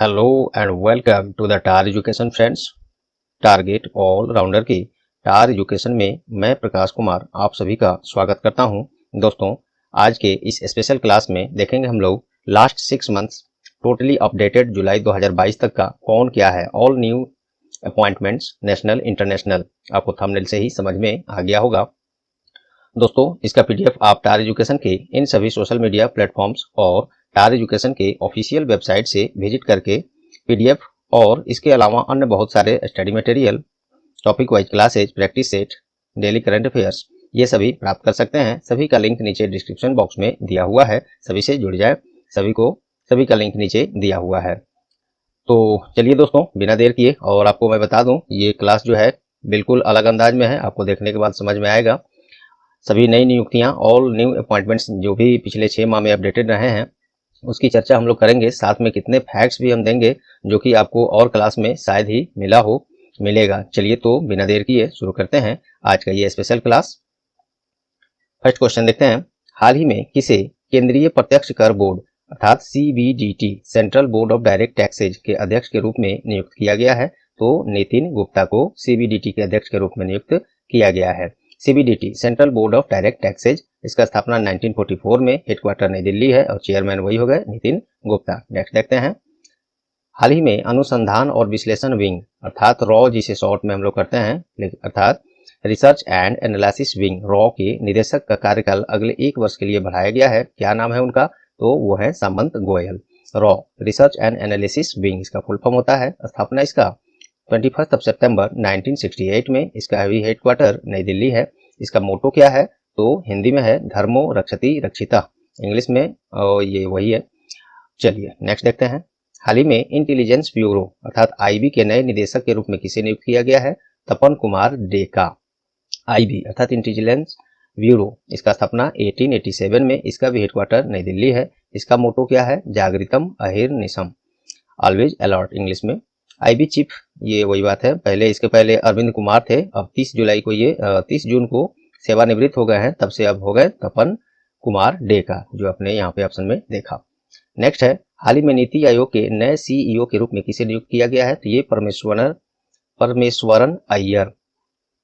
Hello and welcome to the Tar education friends. Target all rounder की Tar education में मैं प्रकाश कुमार आप सभी का स्वागत करता हूं। दोस्तों, आज के इस स्पेशल क्लास में देखेंगे हम लोग लास्ट 6 मंथ्स टोटली अपडेटेड जुलाई 2022 तक का कौन क्या है, all new appointments national international. आपको थंबनेल से ही समझ में आ गया होगा। दोस्तों, इसका पीडीएफ आप टार एजुकेशन के इन सभी सोशल मीडिया प्लेटफॉर्म्स और टार एजुकेशन के ऑफिशियल वेबसाइट से विजिट करके पीडीएफ और इसके अलावा अन्य बहुत सारे study material, topic wise classes, practice set, daily current affairs ये सभी प्राप्त कर सकते हैं। सभी का लिंक नीचे डिस्क्रिप्शन बॉक्स में दिया हुआ है, सभी से जुड़ जाए। सभी का लिंक नीचे दिया हुआ है। तो चलिए दोस्तों, बिना देर किए और आपको मैं बता दूं, ये क्लास जो है बिल्कुल अलग अंदाज में है, आपको देखने के बाद समझ में आएगा। सभी नई नियुक्तियां, ऑल न्यू अपॉइंटमेंट्स जो भी पिछले 6 माह में अपडेटेड रहे हैं उसकी चर्चा हम लोग करेंगे। साथ में कितने फैक्ट्स भी हम देंगे जो कि आपको और क्लास में शायद ही मिलेगा। चलिए तो बिना देर किए शुरू करते हैं आज का ये स्पेशल क्लास। फर्स्ट क्वेश्चन देखते हैं। हाल ही में किसे केंद्रीय प्रत्यक्ष कर बोर्ड अर्थात CBDT central board of direct taxes के अध्यक्ष के रूप में नियुक्त किया गया है? तो नितिन गुप्ता को सीबीडीटी के अध्यक्ष के रूप में नियुक्त किया गया है। CBDT central board of direct taxes, इसका स्थापना 1944 में, हेडक्वार्टर नई दिल्ली है और चेयरमैन वही हो गए नितिन गुप्ता। नेक्स्ट देखते हैं। हाल ही में अनुसंधान और विश्लेषण विंग अर्थात रॉ, जिसे शॉर्ट में हम लोग करते हैं, अर्थात research and analysis wing raw के निदेशक का कार्यकाल अगले 1 वर्ष के लिए बढ़ाया गया है। क्या नाम है उनका? तो वो है Samant Goel. Raw research and analysis wing इसका फुल फॉर्म होता है। स्थापना इसका 21 सितंबर 1968 में। इसका भी हेडक्वार्टर नई दिल्ली है। इसका मोटो क्या है? तो हिंदी में है धर्मो रक्षति रक्षिता, इंग्लिश में ये वही है। चलिए नेक्स्ट देखते हैं। हाल ही में इंटेलिजेंस ब्यूरो अर्थात आईबी के नए निदेशक के रूप में किसे नियुक्त किया गया है? तपन कुमार डेका। आईबी अर्थात इंटेलिजेंस ब्यूरो, इसका स्थापना 1887 में। इसका भी हेडक्वार्टर नई दिल्ली है। इसका मोटो क्या है? जागृतम अहिर्निशम, ऑलवेज अलर्ट, इंग्लिश में। आईबी चीफ, ये वही बात है, इसके पहले अरविंद कुमार थे। अब 30 जून को सेवानिवृत्त हो गए हैं, तब से अब हो गए तपन कुमार डेका, जो आपने यहाँ पे ऑप्शन में देखा। नेक्स्ट है, हाल ही में नीति आयोग के नए सीईओ के रूप में किसे नियुक्त किया गया है? तो ये परमेश्वरन अय्यर।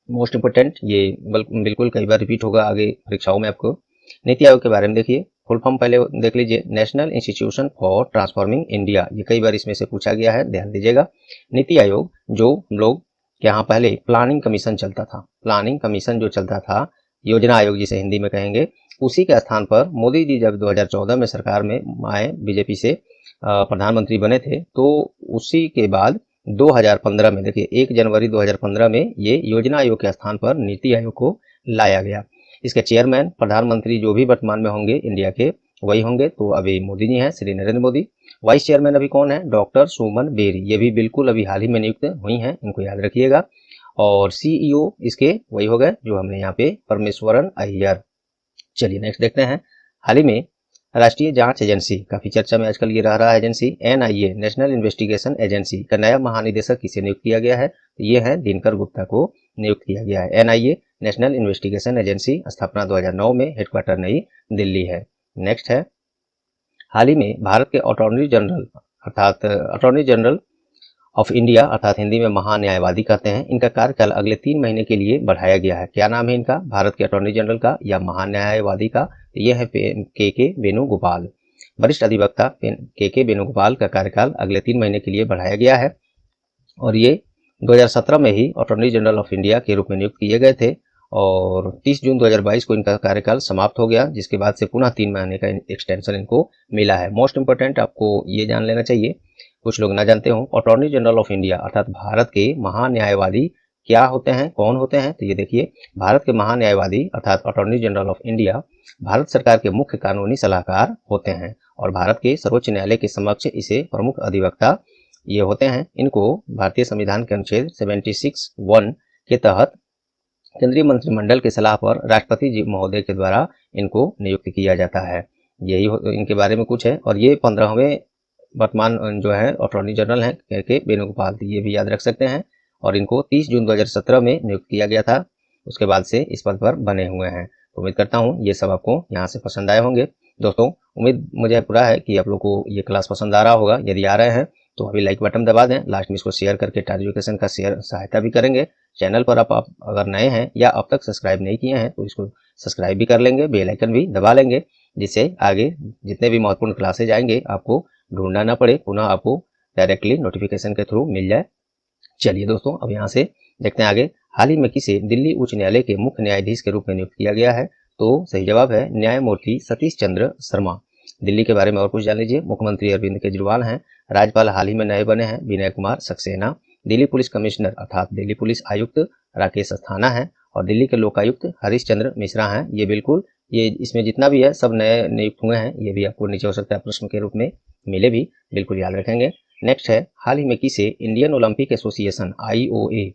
मोस्ट इंपोर्टेंट, ये बिल्कुल कई बार रिपीट होगा आगे परीक्षाओं में आपको। नीति आयोग के बारे में देखिए, फुल फॉर्म पहले देख लीजिए, national institution for transforming India. ये कई बार इसमें से पूछा गया है, ध्यान दीजिएगा। नीति आयोग जो हम लोग यहाँ पहले प्लानिंग कमीशन चलता था, प्लानिंग कमीशन जो चलता था, योजना आयोग जिसे हिंदी में कहेंगे, उसी के स्थान पर मोदी जी जब 2014 में सरकार में आए, बीजेपी से प्रधानमंत्री बने थे, तो उसी के बाद 2015 में, देखिए 1 जनवरी 2015 में ये योजना आयोग के स्थान पर नीति आयोग को लाया गया। इसके चेयरमैन प्रधानमंत्री जो भी वर्तमान में होंगे इंडिया के, वही होंगे। तो अभी मोदी जी हैं, श्री नरेंद्र मोदी। वाइस चेयरमैन अभी कौन है? डॉक्टर सुमन बेरी, ये भी बिल्कुल अभी हाल ही में नियुक्त हुई हैं, इनको याद रखिएगा। और सीईओ इसके वही हो गए जो हमने यहाँ पे परमेश्वरन अय्यर। चलिए नेक्स्ट देखते हैं। हाल ही में राष्ट्रीय जांच एजेंसी, काफी चर्चा में आजकल ये रहा है agency, NIA national investigation agency का नया महानिदेशक किसे नियुक्त किया गया है? तो ये है दिनकर गुप्ता को नियुक्त किया गया है। एनआईए नेशनल इन्वेस्टिगेशन एजेंसी, स्थापना 2009 में, हेडक्वार्टर नई दिल्ली है। नेक्स्ट है, हाल ही में भारत के अटॉर्नी जनरल ऑफ इंडिया अर्थात हिंदी में महान्यायवादी कहते हैं, इनका कार्यकाल अगले 3 महीने के लिए बढ़ाया गया है। क्या नाम है इनका? भारत के अटॉर्नी जनरल का या महान्यायवादी का? ये है के वेणुगोपाल। वरिष्ठ अधिवक्ता के वेणुगोपाल का कार्यकाल अगले 3 महीने के लिए बढ़ाया गया है और ये 2017 में ही अटॉर्नी जनरल ऑफ इंडिया के रूप में नियुक्त किए गए थे और 30 जून 2022 को इनका कार्यकाल समाप्त हो गया, जिसके बाद से पुनः 3 महीने का एक्सटेंशन इनको मिला है। मोस्ट इंपोर्टेंट आपको ये जान लेना चाहिए, कुछ लोग ना जानते हो, अटॉर्नी जनरल ऑफ इंडिया अर्थात भारत के महान्यायवादी क्या होते हैं, कौन होते हैं? तो ये देखिए, भारत के महान्यायवादी अर्थात attorney general of India Bharat सरकार के मुख्य कानूनी सलाहकार होते हैं और भारत के सर्वोच्च न्यायालय के समक्ष इसे प्रमुख अधिवक्ता ये होते हैं। इनको भारतीय संविधान के अनुच्छेद 76(1) के तहत केंद्रीय मंत्रिमंडल की सलाह पर राष्ट्रपति जी महोदय के द्वारा इनको नियुक्त किया जाता है। यही इनके बारे में कुछ है। और ये 15वें वर्तमान जो है अटॉर्नी जनरल हैं के वेणुगोपाल, ये भी याद रख सकते हैं। और इनको 30 जून 2017 में नियुक्त किया गया था, उसके बाद से इस पद पर बने हुए हैं। तो उम्मीद करता हूँ ये सब आपको यहाँ से पसंद आए होंगे। दोस्तों, उम्मीद मुझे पूरा है कि आप लोग को ये क्लास पसंद आ रहा होगा। यदि आ रहे हैं तो अभी लाइक बटन दबा दें, लास्ट में इसको शेयर करके टार एजुकेशन का शेयर सहायता भी करेंगे। चैनल पर आप अगर नए हैं या अब तक सब्सक्राइब नहीं किए हैं तो इसको सब्सक्राइब भी कर लेंगे, बेल आइकन भी दबा लेंगे, जिससे आगे जितने भी महत्वपूर्ण क्लासेज आएंगे आपको ढूंढना ना पड़े, पुनः आपको डायरेक्टली नोटिफिकेशन के थ्रू मिल जाए। चलिए दोस्तों, अब यहाँ से देखते हैं आगे। हाल ही में किसे दिल्ली उच्च न्यायालय के मुख्य न्यायाधीश के रूप में नियुक्त किया गया है? तो सही जवाब है न्यायमूर्ति सतीश चंद्र शर्मा। दिल्ली के बारे में और कुछ जान लीजिए। मुख्यमंत्री अरविंद केजरीवाल हैं। राज्यपाल हाल ही में नए बने हैं विनय कुमार सक्सेना। दिल्ली पुलिस कमिश्नर अर्थात दिल्ली पुलिस आयुक्त राकेश अस्थाना है। और दिल्ली के लोकायुक्त हरीश चंद्र मिश्रा हैं। ये बिल्कुल ये इसमें जितना भी है सब नए नियुक्त हुए हैं। ये भी आपको नीचे हो सकता है प्रश्न के रूप में मिले भी, बिल्कुल याद रखेंगे। नेक्स्ट है, हाल ही में किसे इंडियन ओलंपिक एसोसिएशन IOA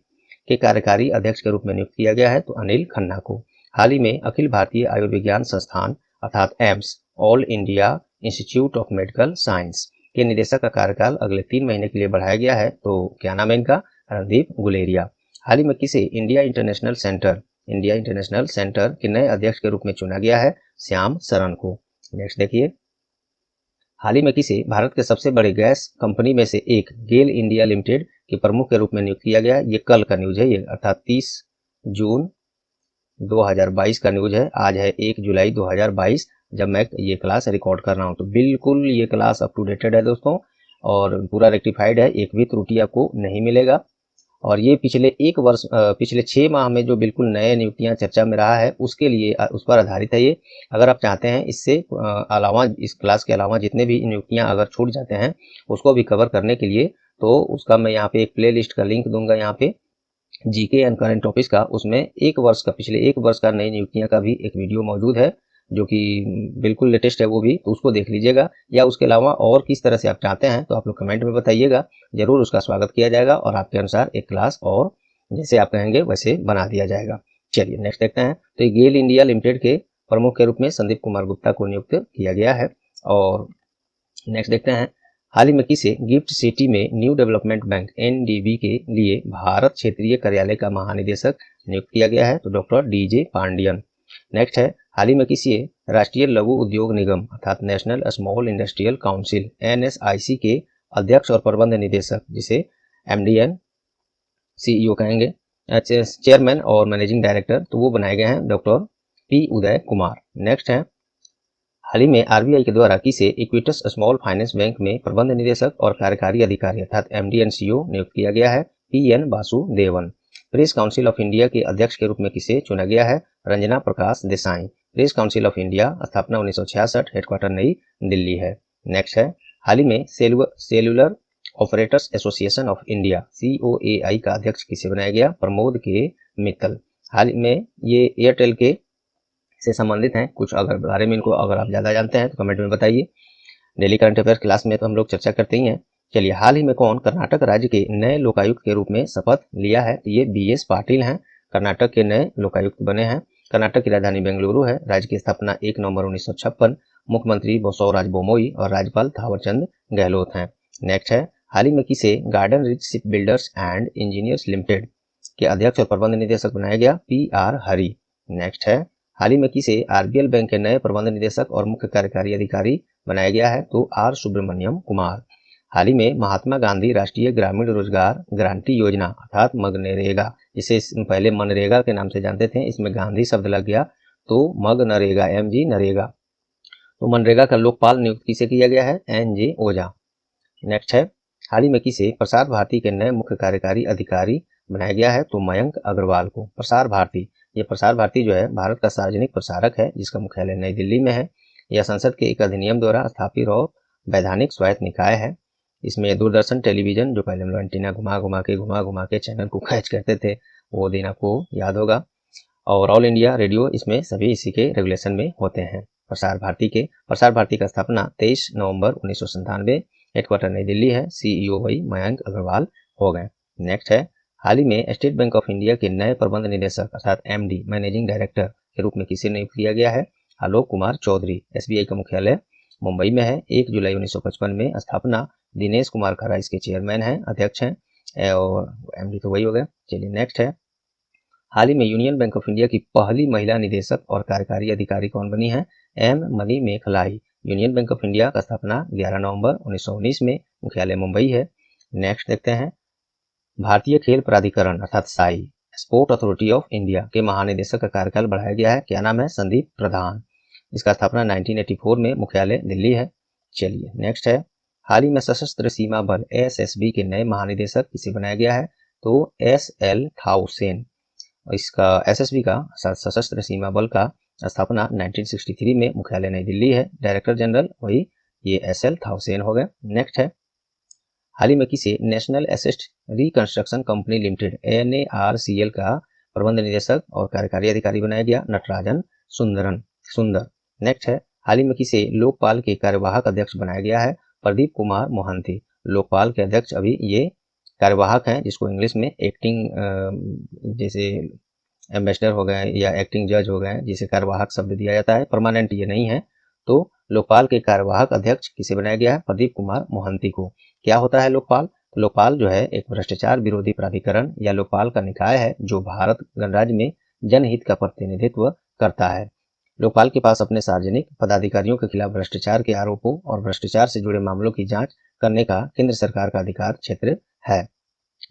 के कार्यकारी अध्यक्ष के रूप में नियुक्त किया गया है? तो अनिल खन्ना को। हाल ही में अखिल भारतीय आयुर्विज्ञान संस्थान अर्थात AIIMS all India institute of medical science के निदेशक का कार्यकाल अगले 3 महीने के लिए बढ़ाया गया है। तो क्या नाम है इनका? रणदीप गुलेरिया। हाल ही में किसे इंडिया इंटरनेशनल सेंटर के नए अध्यक्ष के रूप में चुना गया है? श्याम सरन को। नेक्स्ट देखिए, हाल ही में किसे भारत के सबसे बड़े गैस कंपनी में से एक गेल इंडिया लिमिटेड के प्रमुख के रूप में नियुक्त किया गया है? ये कल का न्यूज है, ये अर्थात 30 जून 2022 का न्यूज है। आज है 1 जुलाई 2022 जब मैं ये क्लास रिकॉर्ड कर रहा हूँ। तो बिल्कुल ये क्लास अप टू डेटेड है दोस्तों और पूरा रेक्टिफाइड है, एक भी त्रुटि आपको नहीं मिलेगा। और ये पिछले 6 माह में जो बिल्कुल नए नियुक्तियां चर्चा में रहा है उसके लिए उस पर आधारित है ये। अगर आप चाहते हैं इससे अलावा, इस क्लास के अलावा जितने भी नियुक्तियां अगर छूट जाते हैं उसको भी कवर करने के लिए, तो उसका मैं यहाँ पे एक प्ले लिस्ट का लिंक दूंगा यहाँ पे जीके एंड करंट टॉपिक्स का। उसमें पिछले एक वर्ष का नई नियुक्तियां का भी एक वीडियो मौजूद है जो कि बिल्कुल लेटेस्ट है वो भी, तो उसको देख लीजिएगा। या उसके अलावा और किस तरह से आप चाहते हैं तो आप लोग कमेंट में बताइएगा, जरूर उसका स्वागत किया जाएगा और आपके अनुसार एक क्लास और जैसे आप कहेंगे वैसे बना दिया जाएगा। चलिए नेक्स्ट देखते हैं। तो गेल इंडिया लिमिटेड के प्रमुख के रूप में संदीप कुमार गुप्ता को नियुक्त किया गया है। और नेक्स्ट देखते हैं, हाल ही में किसे गिफ्ट सिटी में न्यू डेवलपमेंट बैंक NDB के लिए भारत क्षेत्रीय कार्यालय का महानिदेशक नियुक्त किया गया है? तो डॉक्टर DJ पांडियन। नेक्स्ट है, हाल ही में किसी राष्ट्रीय लघु उद्योग निगम अर्थात national small industrial council NSIC के अध्यक्ष और प्रबंध निदेशक, जिसे MDN CEO कहेंगे, चेयरमैन और मैनेजिंग डायरेक्टर, तो वो बनाए गए हैं doctor P Uday Kumar. Next है, हाल ही में RBI के द्वारा किसे इक्विटस स्मॉल फाइनेंस बैंक में प्रबंध निदेशक और कार्यकारी अधिकारी अर्थात MD&CO नियुक्त किया गया है? PN Vasudevan. Press council of India के अध्यक्ष के रूप में किसे चुना गया है? Ranjana Prakash Desai. Press council of India स्थापना 1966, हेडक्वार्टर नई दिल्ली है। नेक्स्ट है, हाल ही में cellular operators association of India COAI का अध्यक्ष किसे बनाया गया? प्रमोद के मित्तल। हाल में ये एयरटेल के से संबंधित हैं। कुछ अगर बारे में इनको अगर आप ज़्यादा जानते हैं तो कमेंट में बताइए। डेली करंट अफेयर क्लास में तो हम लोग चर्चा करते ही हैं। चलिए, हाल ही में कौन कर्नाटक राज्य के नए लोकायुक्त के रूप में शपथ लिया है? तो ये BS पाटिल हैं, कर्नाटक के नए लोकायुक्त बने हैं। कर्नाटक की राजधानी बेंगलुरु है। राज्य की स्थापना 1 नवंबर 1956। मुख्यमंत्री बसवराज बोमोई और राज्यपाल थावरचंद गहलोत हैं। नेक्स्ट है, हाल ही में किसे garden rich ship builders and engineers limited के अध्यक्ष और प्रबंध निदेशक बनाया गया? PR हरी। नेक्स्ट है, हाल ही में किसे RBL बैंक के नए प्रबंध निदेशक और मुख्य कार्यकारी अधिकारी बनाया गया है? तो R सुब्रमण्यम कुमार। हाल ही में महात्मा गांधी राष्ट्रीय ग्रामीण रोजगार गारंटी योजना अर्थात मनरेगा, जिसे पहले मनरेगा के नाम से जानते थे, इसमें गांधी शब्द लग गया तो मनरेगा, MG नरेगा। तो मनरेगा का लोकपाल नियुक्त किसे किया गया है? NJ ओझा। नेक्स्ट है, हाल ही में किसे प्रसार भारती के नए मुख्य कार्यकारी अधिकारी बनाया गया है? तो मयंक अग्रवाल को। प्रसार भारती जो है भारत का सार्वजनिक प्रसारक है जिसका मुख्यालय नई दिल्ली में है। यह संसद के एक अधिनियम द्वारा स्थापित और वैधानिक स्वायत्त निकाय है। इसमें दूरदर्शन टेलीविजन, जो पहले हम लोग एंटीना घुमा घुमा के चैनल को कैच करते थे, वो दिन आपको याद होगा। और ऑल इंडिया रेडियो, इसमें सभी इसी के रेगुलेशन में होते हैं। प्रसार भारती का स्थापना 23 नवंबर 1997, हेडक्वार्टर नई दिल्ली है। CEO वही मयंक अग्रवाल हो गए। नेक्स्ट है, हाल ही में स्टेट बैंक ऑफ इंडिया के नए प्रबंध निदेशक अर्थात MD मैनेजिंग डायरेक्टर के रूप में किसे नियुक्त किया गया है? आलोक कुमार चौधरी। SBI का मुख्यालय मुंबई में है। 1 जुलाई 1955 में स्थापना। दिनेश कुमार खरा इसके चेयरमैन हैं, अध्यक्ष हैं और MD तो वही हो गए। चलिए नेक्स्ट है, हाल ही में यूनियन बैंक ऑफ इंडिया की पहली महिला निदेशक और कार्यकारी अधिकारी कौन बनी है? M Mani Mekhalai. Union bank of India का स्थापना 11 नवंबर 1919 में, मुख्यालय मुंबई है। नेक्स्ट देखते हैं, भारतीय खेल प्राधिकरण अर्थात Sai, sport authority of India के महानिदेशक का कार्यकाल बढ़ाया गया है। क्या नाम है? संदीप प्रधान। इसका स्थापना 1984 में, मुख्यालय दिल्ली है। चलिए नेक्स्ट है, हाल ही में सशस्त्र सीमा बल एसएसबी के नए महानिदेशक किसे बनाया गया है? तो एसएल थाउसेन। इसका एसएसबी का सशस्त्र सीमा बल का स्थापना 1963 में, मुख्यालय नई दिल्ली है। डायरेक्टर जनरल वही ये एसएल थाउसेन हो गए। नेक्स्ट है, हाल ही में किसे national asset reconstruction company limited NARCL का प्रबंध निदेशक और कार्यकारी अधिकारी बनाया गया? नटराजन सुंदर। नेक्स्ट है, हाल ही में किसे लोकपाल के कार्यवाहक अध्यक्ष बनाया गया है? प्रदीप कुमार मोहंती। लोकपाल के अध्यक्ष अभी ये कार्यवाहक हैं, जिसको इंग्लिश में एक्टिंग जैसे एम्बेसडर हो गए या एक्टिंग जज हो गए, जिसे कार्यवाहक शब्द दिया जाता है, परमानेंट ये नहीं है। तो लोकपाल के कार्यवाहक अध्यक्छ किसे बनाया गया है? प्रदीप कुमार मोहंती को। क्या होता है लोकपाल? तो लोकपाल जो है एक भ्रष्टाचार विरोधी प्राधिकरण या लोकपाल का निकाय है जो भारत गणराज्य में जनहित का प्रतिनिधित्व करता है। लोकपाल के पास अपने सार्वजनिक पदाधिकारियों के खिलाफ भ्रष्टाचार के आरोपों और भ्रष्टाचार से जुड़े मामलों की जांच करने का केंद्र सरकार का अधिकार क्षेत्र है।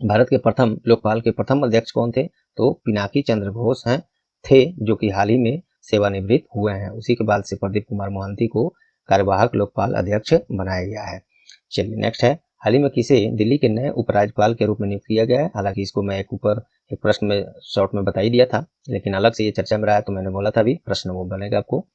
भारत के प्रथम लोकपाल के प्रथम अध्यक्ष कौन थे? तो पिनाकी चंद्र घोष थे, जो कि हाल ही में सेवानिवृत्त हुए हैं। उसी के बाद से प्रदीप कुमार मोहंती को कार्यवाहक लोकपाल अध्यक्ष बनाया गया है। चलिए नेक्स्ट है, हाल ही में किसे दिल्ली के नए उपराज्यपाल के रूप में नियुक्त किया गया है? हालांकि इसको मैं एक प्रश्न में शॉर्ट में बता ही दिया था, लेकिन अलग से ये चर्चा में रहा है तो मैंने बोला था अभी प्रश्न वो बनेगा आपको।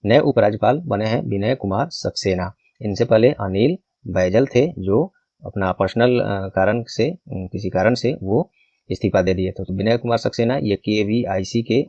नए उपराज्यपाल बने हैं विनय कुमार सक्सेना। इनसे पहले अनिल बैजल थे, जो अपना पर्सनल कारण से किसी कारण से वो इस्तीफा दे दिए थे। तो विनय कुमार सक्सेना ये KVIC के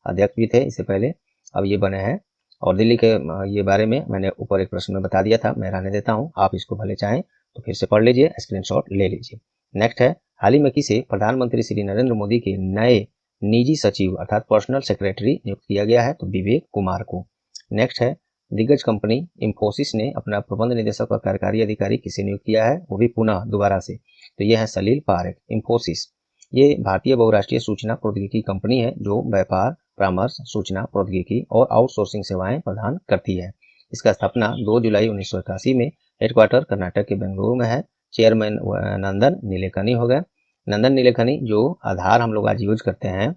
अध्यक्ष भी थे इससे पहले, अब ये बने हैं। और दिल्ली के ये बारे में मैंने ऊपर एक प्रश्न में बता दिया था, मैं रहने देता हूँ, आप इसको भले चाहें तो फिर से पढ़ लीजिए, स्क्रीनशॉट ले लीजिए। नेक्स्ट है, हाल ही में किसे प्रधानमंत्री श्री नरेंद्र मोदी के नए निजी सचिव अर्थात पर्सनल सेक्रेटरी नियुक्त किया गया है? तो विवेक कुमार को। नेक्स्ट है, दिग्गज कंपनी इंफोसिस ने अपना प्रबंध निदेशक और कार्यकारी अधिकारी किसे नियुक्त किया है? वो भी पुनः दोबारा से, तो ये है सलील पारेख। इंफोसिस ये भारतीय बहुराष्ट्रीय सूचना प्रौद्योगिकी कंपनी है जो व्यापार, परामर्श, सूचना प्रौद्योगिकी और आउटसोर्सिंग सेवाएं प्रदान करती है। इसका स्थापना 2 जुलाई 1981 में, हेडक्वार्टर कर्नाटक के बेंगलुरु में है। चेयरमैन नंदन नीलेकनी हो गए। नंदन नीलेकनी जो आधार हम लोग आज यूज करते हैं,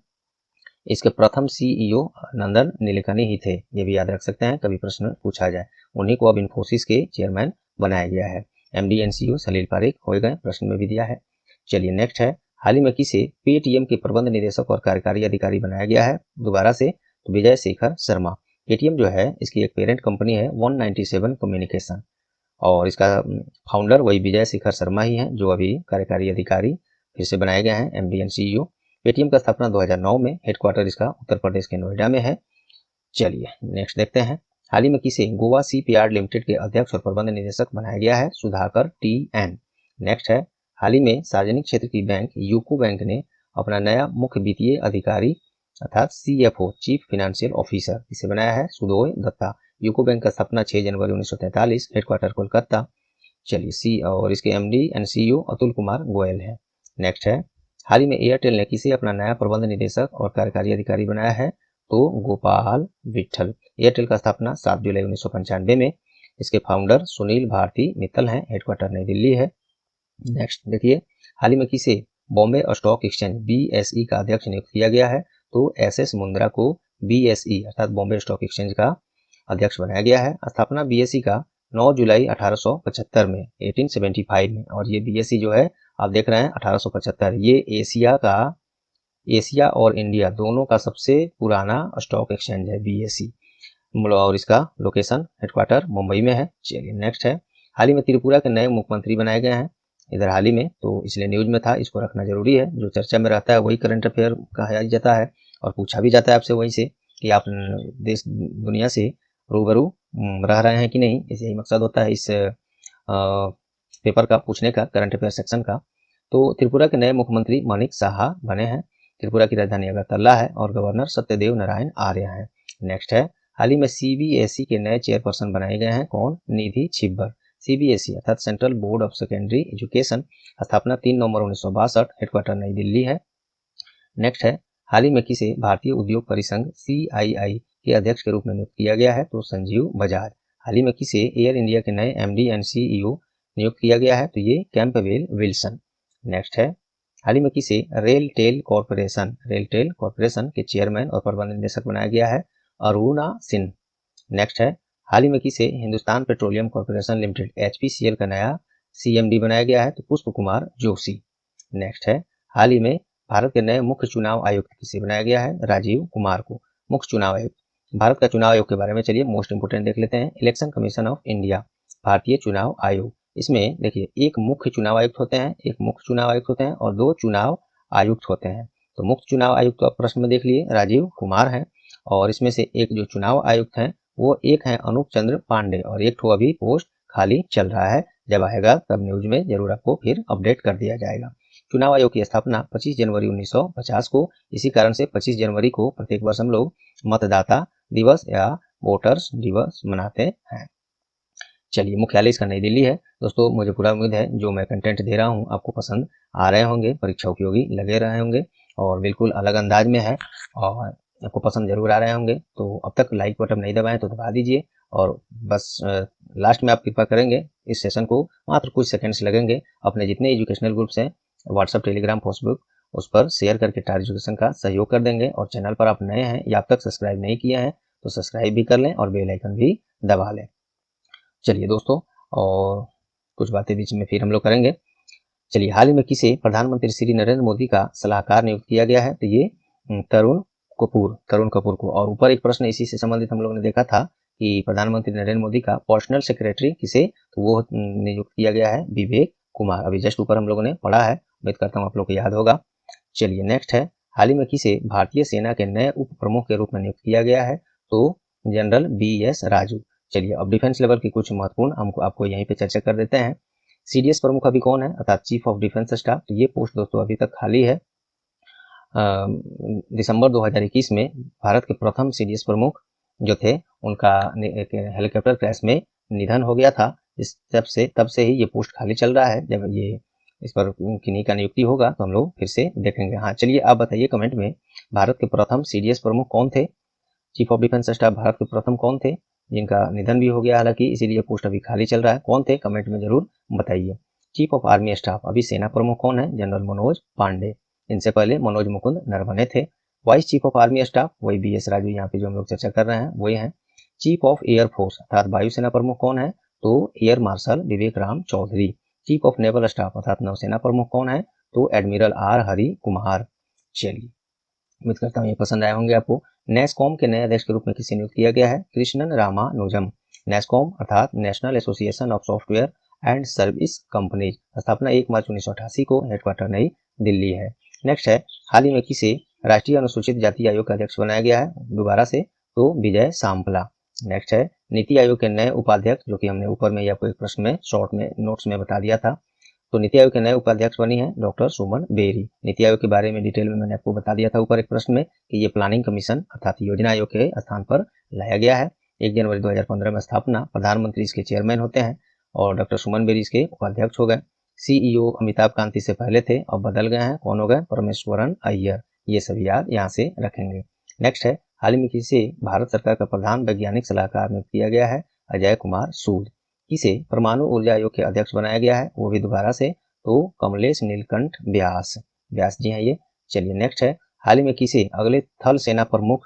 इसके प्रथम CEO नंदन नीलेकनी ही थे, ये भी याद रख सकते हैं, कभी प्रश्न पूछा जाए। उन्हीं को अब इंफोसिस के चेयरमैन बनाया गया है। MD NCO सलील पारेख हो गए, प्रश्न में भी दिया है। चलिए नेक्स्ट है, हाल ही में किसे पेटीएम के प्रबंध निदेशक और कार्यकारी अधिकारी बनाया गया है? दोबारा से, तो विजय शेखर शर्मा। पेटीएम जो है इसकी एक पेरेंट कंपनी है 197 कम्युनिकेशन, और इसका फाउंडर वही विजय शेखर शर्मा ही हैं, जो अभी कार्यकारी अधिकारी फिर से बनाए गए हैं, MD CEO। पेटीएम का स्थापना 2009 में, हेडक्वार्टर इसका उत्तर प्रदेश के नोएडा में है। चलिए नेक्स्ट देखते हैं, हाल ही में किसे गोवा CPR लिमिटेड के अध्यक्ष और प्रबंध निदेशक बनाया गया है? सुधाकर TN। नेक्स्ट है, हाल ही में सार्वजनिक क्षेत्र की बैंक यूको बैंक ने अपना नया मुख्य वित्तीय अधिकारी अर्थात CFO चीफ फाइनेंशियल ऑफिसर इसे बनाया है? सुदोय दत्ता। यूको बैंक का स्थापना 6 जनवरी 1943, हेडक्वार्टर कोलकाता। चलिए और इसके MD NCO अतुल कुमार गोयल है। नेक्स्ट है, हाल ही में एयरटेल ने किसे अपना नया प्रबंध निदेशक और कार्यकारी अधिकारी बनाया है? तो गोपाल विठल। एयरटेल का स्थापना 7 जुलाई 1995 में, इसके फाउंडर सुनील भारती मित्तल हैं, हेडक्वार्टर नई दिल्ली है। नेक्स्ट देखिए, हाल ही में किसे बॉम्बे स्टॉक एक्सचेंज BSE का अध्यक्ष नियुक्त किया गया है? तो SS मुंद्रा को BSE अर्थात बॉम्बे स्टॉक एक्सचेंज का अध्यक्ष बनाया गया है। स्थापना BSE का 9 जुलाई 1875 में, 1875 में, और ये BSE जो है आप देख रहे हैं 1875, ये एशिया और इंडिया दोनों का सबसे पुराना स्टॉक एक्सचेंज है BSE, और इसका लोकेशन हेडक्वार्टर मुंबई में है। चलिए नेक्स्ट है, हाल ही में त्रिपुरा के नए मुख्यमंत्री बनाए गए हैं, इधर हाल ही में, तो इसलिए न्यूज में था, इसको रखना जरूरी है। जो चर्चा में रहता है वही करंट अफेयर कहा जाता है और पूछा भी जाता है आपसे वहीं से कि आप देश दुनिया से रूबरू रह रहे हैं कि नहीं, इसे ही मकसद होता है इस पेपर का पूछने का, करंट अफेयर सेक्शन का। तो त्रिपुरा के नए मुख्यमंत्री मानिक साहा बने हैं। त्रिपुरा की राजधानी अगरतला है और गवर्नर सत्यदेव नारायण आर्य हैं। नेक्स्ट है, हाल ही में CBSE के नए चेयरपर्सन बनाए गए हैं, कौन? निधि छिब्बर। CBSE अर्थात central board of secondary education, स्थापना 3 नवंबर 1962, हेडक्वार्टर नई दिल्ली है। नेक्स्ट है, हाल ही में किसे भारतीय उद्योग परिसंघ CII के अध्यक्ष के रूप में नियुक्त किया गया है? तो संजीव बजाज। हाल ही में किसे एयर इंडिया के नए MD एंड CEO नियुक्त किया गया है? तो ये कैंपबेल विल्सन। नेक्स्ट है, हाल ही में किसे रेलटेल कॉरपोरेशन के चेयरमैन और प्रबंध निदेशक बनाया गया है? अरुणा सिंह। नेक्स्ट है, हाल ही में किसे Hindustan petroleum corporation limited HPCL का नया CMD बनाया गया है? तो पुष्प कुमार जोशी। नेक्स्ट है, हाल ही में भारत के नए मुख्य चुनाव आयुक्त किसे बनाया गया है? राजीव कुमार को मुख्य चुनाव आयुक्त। भारत का चुनाव आयोग के बारे में चलिए मोस्ट इंपोर्टेंट देख लेते हैं। इलेक्शन कमीशन ऑफ इंडिया, भारतीय चुनाव आयोग। इसमें देखिए एक मुख्य चुनाव आयुक्त होते हैं, और 2 चुनाव आयुक्त होते हैं। तो मुख्य चुनाव आयुक्त आप प्रश्न में देख लिए राजीव कुमार हैं, और इसमें से एक जो चुनाव आयुक्त हैं वो एक है अनूप चंद्र पांडे, और एक ठो अभी पोस्ट खाली चल रहा है। जब आएगा तब न्यूज में जरूर आपको फिर अपडेट कर दिया जाएगा। चुनाव आयोग की स्थापना 25 जनवरी 1950 को, इसी कारण से 25 जनवरी को प्रत्येक वर्ष हम लोग मतदाता दिवस या वोटर्स दिवस मनाते हैं। चलिए, मुख्यालय इसका नई दिल्ली है। दोस्तों, मुझे पूरा उम्मीद है जो मैं कंटेंट दे रहा हूँ आपको पसंद आ रहे होंगे, परीक्षा उपयोगी लगे रहे होंगे, और बिल्कुल अलग अंदाज में है, और आपको पसंद जरूर आ रहे होंगे। तो अब तक लाइक बटन नहीं दबाएं तो दबा दीजिए, और बस लास्ट में आप कृपा करेंगे इस सेशन को मात्र कुछ सेकंड्स लगेंगे, अपने जितने एजुकेशनल ग्रुप्स हैं व्हाट्सएप, टेलीग्राम, फेसबुक, उस पर शेयर करके टार एजुकेशन का सहयोग कर देंगे। और चैनल पर आप नए हैं या अब तक सब्सक्राइब नहीं किया है तो सब्सक्राइब भी कर लें और बेल आइकन भी दबा लें। चलिए दोस्तों, और कुछ बातें बीच में फिर हम लोग करेंगे। चलिए, हाल ही में किसे प्रधानमंत्री श्री नरेंद्र मोदी का सलाहकार नियुक्त किया गया है? तो ये तरुण कपूर को। और ऊपर एक प्रश्न इसी से संबंधित हम लोग ने देखा था कि प्रधानमंत्री नरेंद्र मोदी का पर्सनल सेक्रेटरी किसे, तो वो नियुक्त किया गया है विवेक कुमार। अभी जस्ट ऊपर हम लोगों ने पढ़ा है, उम्मीद करता हूँ आप लोग को याद होगा। चलिए, नेक्स्ट है, हाल ही में किसे भारतीय सेना के नए उप प्रमुख के रूप में नियुक्त किया गया है? तो जनरल BS राजू। चलिए, अब डिफेंस लेवल की कुछ महत्वपूर्ण हमको आपको यहीं पे चर्चा कर देते हैं। CDS प्रमुख अभी कौन है, अर्थात चीफ ऑफ डिफेंस स्टाफ। तो ये पोस्ट दोस्तों अभी तक खाली है। दिसंबर 2021 में भारत के प्रथम CDS प्रमुख जो थे उनका एक हेलीकॉप्टर क्रैश में निधन हो गया था। तब से ही ये पोस्ट खाली चल रहा है। जब ये इस पर किन्हीं का नियुक्ति होगा तो हम लोग फिर से देखेंगे। हाँ, चलिए आप बताइए कमेंट में, भारत के प्रथम CDS प्रमुख कौन थे? Chief of defence staff Bharat के प्रथम कौन थे जिनका निधन भी हो गया, हालांकि इसीलिए पोस्ट अभी खाली चल रहा है? कौन थे कमेंट में जरूर बताइए। चीफ ऑफ आर्मी स्टाफ अभी सेना प्रमुख कौन है? जनरल मनोज पांडे। इनसे पहले मनोज मुकुंद नरवणे थे। Vice chief of army staff वही BS राजू, यहाँ पे जो हम लोग चर्चा कर रहे हैं वही है। चीफ ऑफ एयर फोर्स अर्थात वायुसेना प्रमुख कौन है? तो air marshal Vivek Ram Chaudhary. Chief of naval staff अर्थात नौसेना प्रमुख कौन है? तो एडमिरल R हरि कुमार। चलिए, उम्मीद करता हूँ ये पसंद आए होंगे आपको। नेस्कॉम के नए अध्यक्ष के रूप में किसे नियुक्त किया गया है? कृष्णन रामानुजम। नेस्कॉम अर्थात national association of software and service companies, स्थापना 1 मार्च 1988 को, हेडक्वार्टर नई दिल्ली है। नेक्स्ट है, हाल ही में किसे राष्ट्रीय अनुसूचित जाति आयोग का अध्यक्ष बनाया गया है दोबारा से? तो विजय सांपला। नेक्स्ट है, नीति आयोग के नए उपाध्यक्ष, जो कि हमने ऊपर में आपको एक प्रश्न में शॉर्ट में नोट्स में बता दिया था। तो नीति आयोग के नए उपाध्यक्ष बनी है डॉक्टर सुमन बेरी। नीति आयोग के बारे में डिटेल में मैंने आपको बता दिया था ऊपर एक प्रश्न में कि ये प्लानिंग कमीशन अर्थात योजना आयोग के स्थान पर लाया गया है। 1 जनवरी 2015 में स्थापना, प्रधानमंत्री इसके चेयरमैन होते हैं, और डॉक्टर सुमन बेरी इसके उपाध्यक्ष हो गए। CEO अमिताभ कांति से पहले थे, अब बदल गए हैं। कौन हो गए? परमेश्वरन अय्यर। ये सभी याद यहाँ से रखेंगे। नेक्स्ट है, हाल ही में किसे भारत सरकार का प्रधान वैज्ञानिक सलाहकार नियुक्त किया गया है? अजय कुमार सूद। किसे परमाणु ऊर्जा आयोग के अध्यक्ष बनाया गया है? वो भी दोबारा से, तो कमलेश नीलकंठ व्यास जी हैं ये। चलिए, नेक्स्ट है, हाल ही में किसे अगले थल सेना प्रमुख,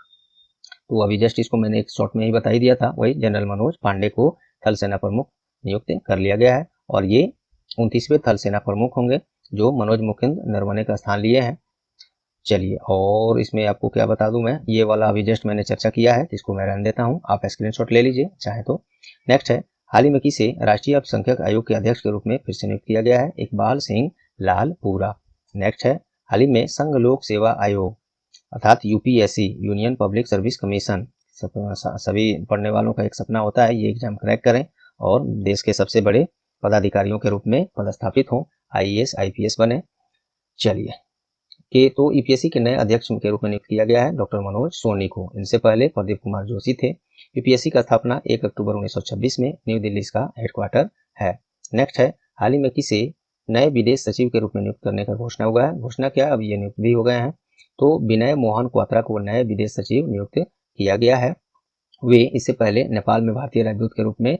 तो अभी जस्ट इसको मैंने एक शॉर्ट में ही बता ही दिया था, वही जनरल मनोज पांडे को थल सेना प्रमुख नियुक्त कर लिया गया है, और ये 29वें थल सेना प्रमुख होंगे जो मनोज मुकुंद नरवणे का स्थान लिए हैं। चलिए, और इसमें आपको क्या बता दूं मैं, ये वाला अभी जस्ट मैंने चर्चा किया है, इसको मैं रहने देता हूं, आप स्क्रीनशॉट ले लीजिए चाहे तो। नेक्स्ट है, हाल ही में किसे राष्ट्रीय अल्पसंख्यक आयोग के अध्यक्ष के रूप में फिर से नियुक्त किया गया है? इकबाल सिंह लालपुरा। नेक्स्ट है, हाल ही में संघ लोक सेवा आयोग अर्थात UPSC union public service commission, सभी पढ़ने वालों का एक सपना होता है ये एग्जाम क्रैक करें और देश के सबसे बड़े पदाधिकारियों के रूप में पदस्थापित हों, IAS IPS बने। चलिए, कि तो EPSC के नए अध्यक्ष के रूप में नियुक्त किया गया है डॉक्टर मनोज सोनी को। इनसे पहले प्रदीप कुमार जोशी थे। EPSC का स्थापना 1 अक्टूबर 1926 में, न्यू दिल्ली इसका हेडक्वार्टर है। नेक्स्ट है, हाल ही में किसे नए विदेश सचिव के रूप में नियुक्त करने का घोषणा हुआ है? घोषणा क्या, अब ये नियुक्त भी हो गए हैं। तो विनय मोहन क्वात्रा को नए विदेश सचिव नियुक्त किया गया है। वे इससे पहले नेपाल में भारतीय राजदूत के रूप में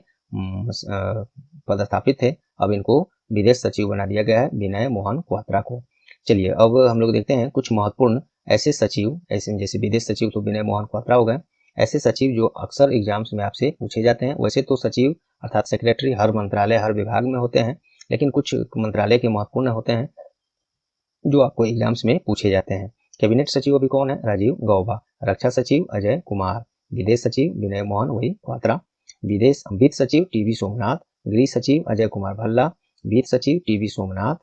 पदस्थापित थे। अब इनको विदेश सचिव बना दिया गया है विनय मोहन क्वात्रा को। चलिए अब हम लोग देखते हैं कुछ महत्वपूर्ण ऐसे सचिव, ऐसे जैसे विदेश सचिव तो विनय मोहन क्वात्रा हो गए, ऐसे सचिव जो अक्सर एग्जाम्स में आपसे पूछे जाते हैं। वैसे तो सचिव अर्थात सेक्रेटरी हर मंत्रालय हर विभाग में होते हैं, लेकिन कुछ मंत्रालय के महत्वपूर्ण होते हैं जो आपको एग्जाम्स में पूछे जाते हैं। कैबिनेट सचिव अभी कौन है? राजीव गौबा। रक्षा सचिव अजय कुमार। विदेश सचिव विनय मोहन वही क्वात्रा। वित्त सचिव टीवी सोमनाथ। गृह सचिव अजय कुमार भल्ला। वित्त सचिव टीवी सोमनाथ,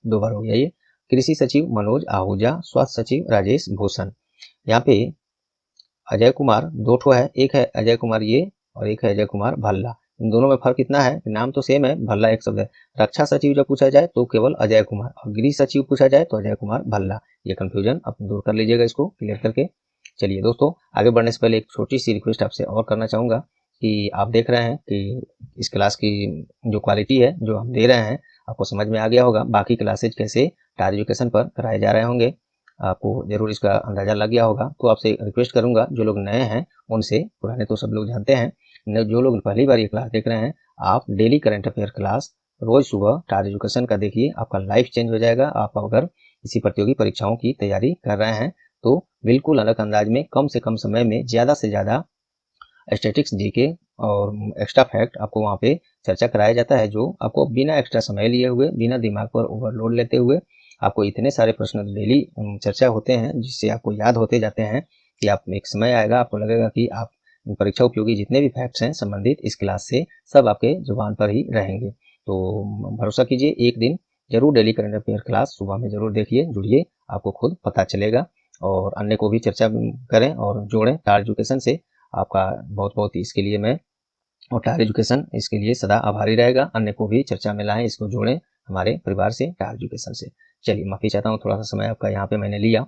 दो बार हो गया ये। कृषि सचिव मनोज आहूजा। स्वास्थ्य सचिव राजेश भूषण। यहाँ पे अजय कुमार दो ठो है, एक है अजय कुमार ये और एक है अजय कुमार भल्ला। इन दोनों में फर्क कितना है? नाम तो सेम है, भल्ला एक शब्द है। रक्षा सचिव जब पूछा जाए तो केवल अजय कुमार, और गृह सचिव पूछा जाए तो अजय कुमार भल्ला। ये कंफ्यूजन आप दूर कर लीजिएगा इसको क्लियर करके। चलिए दोस्तों, आगे बढ़ने से पहले एक छोटी सी रिक्वेस्ट आपसे और करना चाहूंगा कि आप देख रहे हैं कि इस क्लास की जो क्वालिटी है जो हम दे रहे हैं आपको समझ में आ गया होगा। बाकी क्लासेज कैसे टार एजुकेशन पर कराए जा रहे होंगे आपको जरूर इसका अंदाजा लग गया होगा। तो आपसे रिक्वेस्ट करूंगा जो लोग नए हैं उनसे, पुराने तो सब लोग जानते हैं, जो लोग पहली बार ये क्लास देख रहे हैं, आप डेली करंट अफेयर क्लास रोज सुबह टार एजुकेशन का देखिए, आपका लाइफ चेंज हो जाएगा। आप अगर इसी प्रतियोगी परीक्षाओं की तैयारी कर रहे हैं तो बिल्कुल अलग अंदाज में कम से कम समय में ज़्यादा से ज़्यादा स्टैटिक्स जीके और एक्स्ट्रा फैक्ट आपको वहाँ पे चर्चा कराया जाता है, जो आपको बिना एक्स्ट्रा समय लिए हुए, बिना दिमाग पर ओवरलोड लेते हुए आपको इतने सारे प्रश्न डेली चर्चा होते हैं जिससे आपको याद होते जाते हैं कि आप एक समय आएगा आपको लगेगा कि आप परीक्षा उपयोगी जितने भी फैक्ट्स हैं संबंधित इस क्लास से सब आपके जुबान पर ही रहेंगे। तो भरोसा कीजिए, एक दिन जरूर डेली करंट अफेयर क्लास सुबह में जरूर देखिए, जुड़िए, आपको खुद पता चलेगा। और अन्य को भी चर्चा करें और जोड़ें टार एजुकेशन से। आपका बहुत बहुत इसके लिए मैं और टार एजुकेशन इसके लिए सदा आभारी रहेगा। अन्य को भी चर्चा में लाएं, इसको जोड़ें हमारे परिवार से, टार एजुकेशन से। चलिए माफी चाहता हूँ, थोड़ा सा समय आपका यहाँ पे मैंने लिया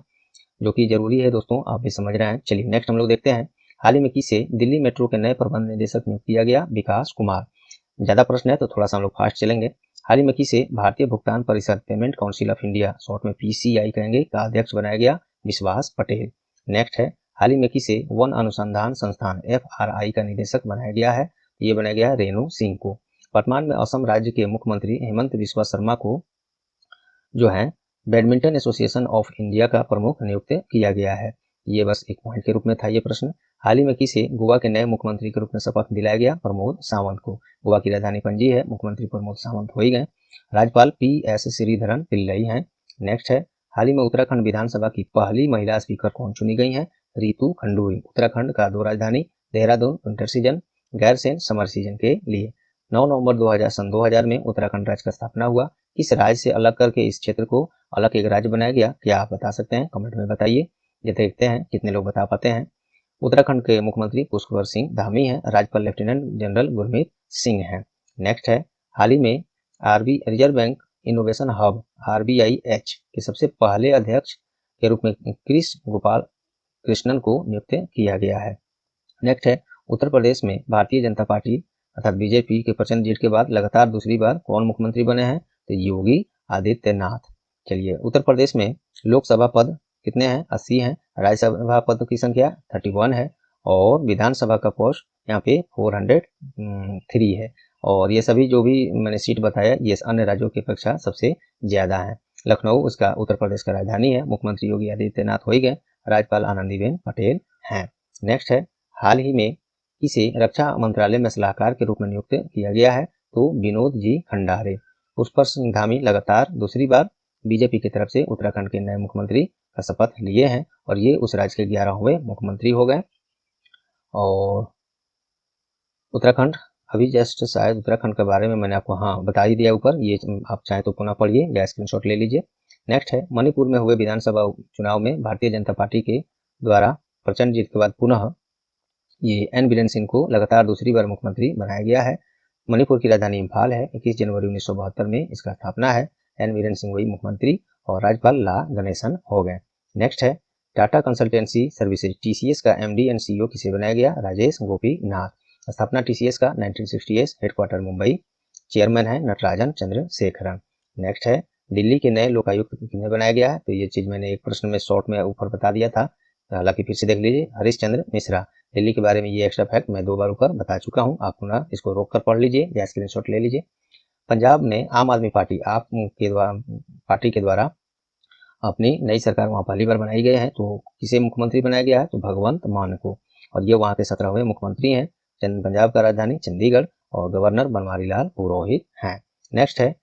जो कि जरूरी है दोस्तों, आप भी समझ रहे हैं। चलिए नेक्स्ट हम लोग देखते हैं, हाल ही में किसे दिल्ली मेट्रो के नए प्रबंध निदेशक नियुक्त किया गया? विकास कुमार। ज्यादा प्रश्न है तो थोड़ा सा हम लोग फास्ट चलेंगे। हाल ही में किसे भारतीय भुगतान परिषद payment council of India, short में पीसीआई कहेंगे, का अध्यक्ष बनाया गया? विश्वास पटेल। नेक्स्ट है, हाल ही में किसे वन अनुसंधान संस्थान एफआरआई का निदेशक बनाया गया है? ये बनाया गया है रेणु सिंह को। वर्तमान में असम राज्य के मुख्यमंत्री हेमंत बिस्वा शर्मा को जो है बैडमिंटन एसोसिएशन ऑफ इंडिया का प्रमुख नियुक्त किया गया है। ये बस एक पॉइंट के रूप में था ये प्रश्न। हाल ही में किसे गोवा के नए मुख्यमंत्री के रूप में शपथ दिलाया गया? प्रमोद सावंत को। गोवा की राजधानी पणजी है, मुख्यमंत्री प्रमोद सावंत हो ही गए। राज्यपाल PS श्रीधरन पिल्लई हैं। नेक्स्ट है, हाल ही में उत्तराखंड विधानसभा की पहली महिला स्पीकर कौन चुनी गई है? रितु खंडूरी। उत्तराखंड का दो राजधानी, Dehradun winter season, Gairsain summer season के लिए। 9 नवंबर 2000 में उत्तराखंड राज्य का स्थापना हुआ। किस राज्य से अलग करके इस क्षेत्र को अलग एक राज्य बनाया गया? क्या आप बता सकते हैं? कमेंट में बताइए। ये देखते हैं कितने लोग बता पाते हैं। उत्तराखंड के मुख्यमंत्री पुष्कर सिंह धामी हैं। राज्यपाल लेफ्टिनेंट जनरल गुरमीत सिंह हैं। नेक्स्ट है, हाल ही में reserve bank innovation hub RBIH के सबसे पहले अध्यक्ष के रूप में क्रिस गोपाल कृष्णन को नियुक्त किया गया है। नेक्स्ट है, उत्तर प्रदेश में भारतीय जनता पार्टी अर्थात बीजेपी के प्रचंड जीत के बाद लगातार दूसरी बार कौन मुख्यमंत्री बने हैं? तो योगी आदित्यनाथ। चलिए, उत्तर प्रदेश में लोकसभा पद कितने हैं? 80 हैं। राज्यसभा पद की संख्या 31 है और विधानसभा का पोस्ट यहाँ पे 403 है। और ये सभी जो भी मैंने सीट बताया ये अन्य राज्यों की अपेक्षा सबसे ज्यादा है। लखनऊ उसका उत्तर प्रदेश का राजधानी है। मुख्यमंत्री योगी आदित्यनाथ हो ही गए, राज्यपाल आनंदीबेन पटेल हैं। नेक्स्ट है, हाल ही में इसे रक्षा मंत्रालय में सलाहकार के रूप में नियुक्त किया गया है? तो विनोद जी खंडारे। पुष्कर सिंह धामी लगातार दूसरी बार बीजेपी की तरफ से उत्तराखंड के नए मुख्यमंत्री का शपथ लिए हैं और ये उस राज्य के 11वें मुख्यमंत्री हो गए। और उत्तराखंड अभी जस्ट शायद उत्तराखंड के बारे में मैंने आपको बता ही दिया ऊपर, ये आप चाहे तो पुनः पढ़िए या स्क्रीनशॉट ले लीजिए। नेक्स्ट है, मणिपुर में हुए विधानसभा चुनाव में भारतीय जनता पार्टी के द्वारा प्रचंड जीत के बाद पुनः ये N बीरेन सिंह को लगातार दूसरी बार मुख्यमंत्री बनाया गया है। मणिपुर की राजधानी इम्फाल है। 21 जनवरी 1972 में इसका स्थापना है। N बीरेन सिंह वही मुख्यमंत्री और राज्यपाल ला गणेशन हो गए। नेक्स्ट है, टाटा कंसल्टेंसी सर्विसेज TCS का MD एंड CEO किसे बनाया गया? राजेश गोपीनाथ। स्थापना TCS का 1968, हेडक्वार्टर मुंबई, चेयरमैन है नटराजन चंद्रशेखरन। नेक्स्ट है, दिल्ली के नए लोकायुक्त किन्हें बनाया गया है? तो ये चीज मैंने एक प्रश्न में शॉर्ट में ऊपर बता दिया था हालांकि फिर से देख लीजिए, हरीशचंद्र मिश्रा। दिल्ली के बारे में ये एक्स्ट्रा फैक्ट मैं 2 बार ऊपर बता चुका हूँ, आप पुनः इसको रोक कर पढ़ लीजिए या स्क्रीनशॉट ले लीजिए। पंजाब में आम आदमी पार्टी पार्टी के द्वारा अपनी नई सरकार वहाँ पहली बार बनाई गई है। तो किसे मुख्यमंत्री बनाया गया है? तो भगवंत मान को, और ये वहाँ के 17वें मुख्यमंत्री हैं। पंजाब का राजधानी चंडीगढ़ और गवर्नर बनवारी लाल पुरोहित हैं। नेक्स्ट है,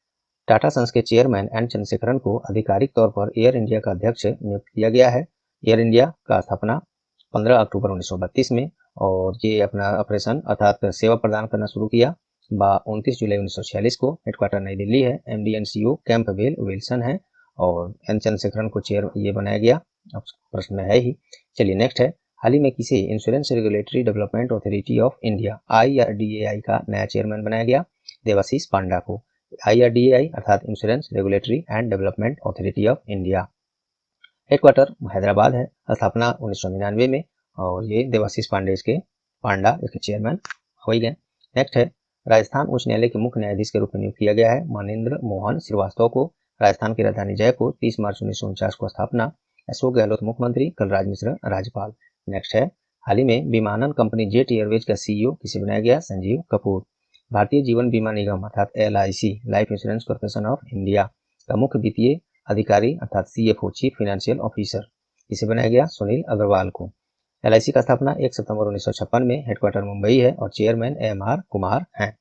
टाटा सन्स के चेयरमैन एन चंद्रशेखरन को आधिकारिक तौर पर एयर इंडिया का अध्यक्ष नियुक्त किया गया है। एयर इंडिया का स्थापना 15 अक्टूबर 1932 में, और ये अपना ऑपरेशन अर्थात सेवा प्रदान करना शुरू किया 29 जुलाई 1946 को। हेडक्वार्टर नई दिल्ली है। MD and CEO Campbell Wilson है, और एन चंद्रशेखरन को चेयर ये बनाया गया। अब प्रश्न में है ही। चलिए नेक्स्ट है, हाल ही में किसे insurance regulatory development authority of India IRDAI का नया चेयरमैन बनाया गया? देवाशीष पांडा को। IRDAI अर्थात insurance regulatory and development authority of India, headquarter Hyderabad है। स्थापना 1999 में, और ये देवाशीष पांडा इसके चेयरमैन हो ही गए। नेक्स्ट है, राजस्थान उच्च न्यायालय के मुख्य न्यायाधीश के रूप में नियुक्त किया गया है मनेंद्र मोहन श्रीवास्तव को। राजस्थान की राजधानी जयपुर, 30 मार्च 1949 को स्थापना। अशोक गहलोत मुख्यमंत्री, कलराज मिश्र राज्यपाल। नेक्स्ट है, हाल ही में विमानन कंपनी जेट एयरवेज का CEO किसे बनाया गया? संजीव कपूर। भारतीय जीवन बीमा निगम अर्थात LIC life insurance corporation of India का मुख्य वित्तीय अधिकारी अर्थात CFO चीफ फाइनेंशियल ऑफिसर किसे बनाया गया? सुनील अग्रवाल को। LIC का स्थापना 1 सितंबर 1956 में, हेडक्वार्टर मुंबई है, और चेयरमैन AMR कुमार हैं।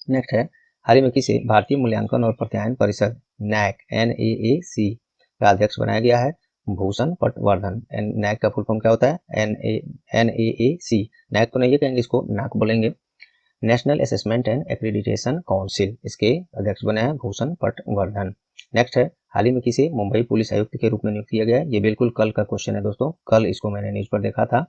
नेक्स्ट है, हाल ही में किसे भारतीय मूल्यांकन और प्रत्यायन परिषद NAAC का अध्यक्ष बनाया गया है? भूषण पटवर्धन। NAAC का फुल फॉर्म क्या होता है? NAAC। NAAC तो नहीं है, कहेंगे इसको नाक बोलेंगे। National assessment and accreditation council, इसके अध्यक्ष बने हैं भूषण पटवर्धन। नेक्स्ट है, हाल ही में किसे मुंबई पुलिस आयुक्त के रूप में नियुक्त किया गया है? ये बिल्कुल कल का क्वेश्चन है दोस्तों, कल इसको मैंने न्यूज पर देखा था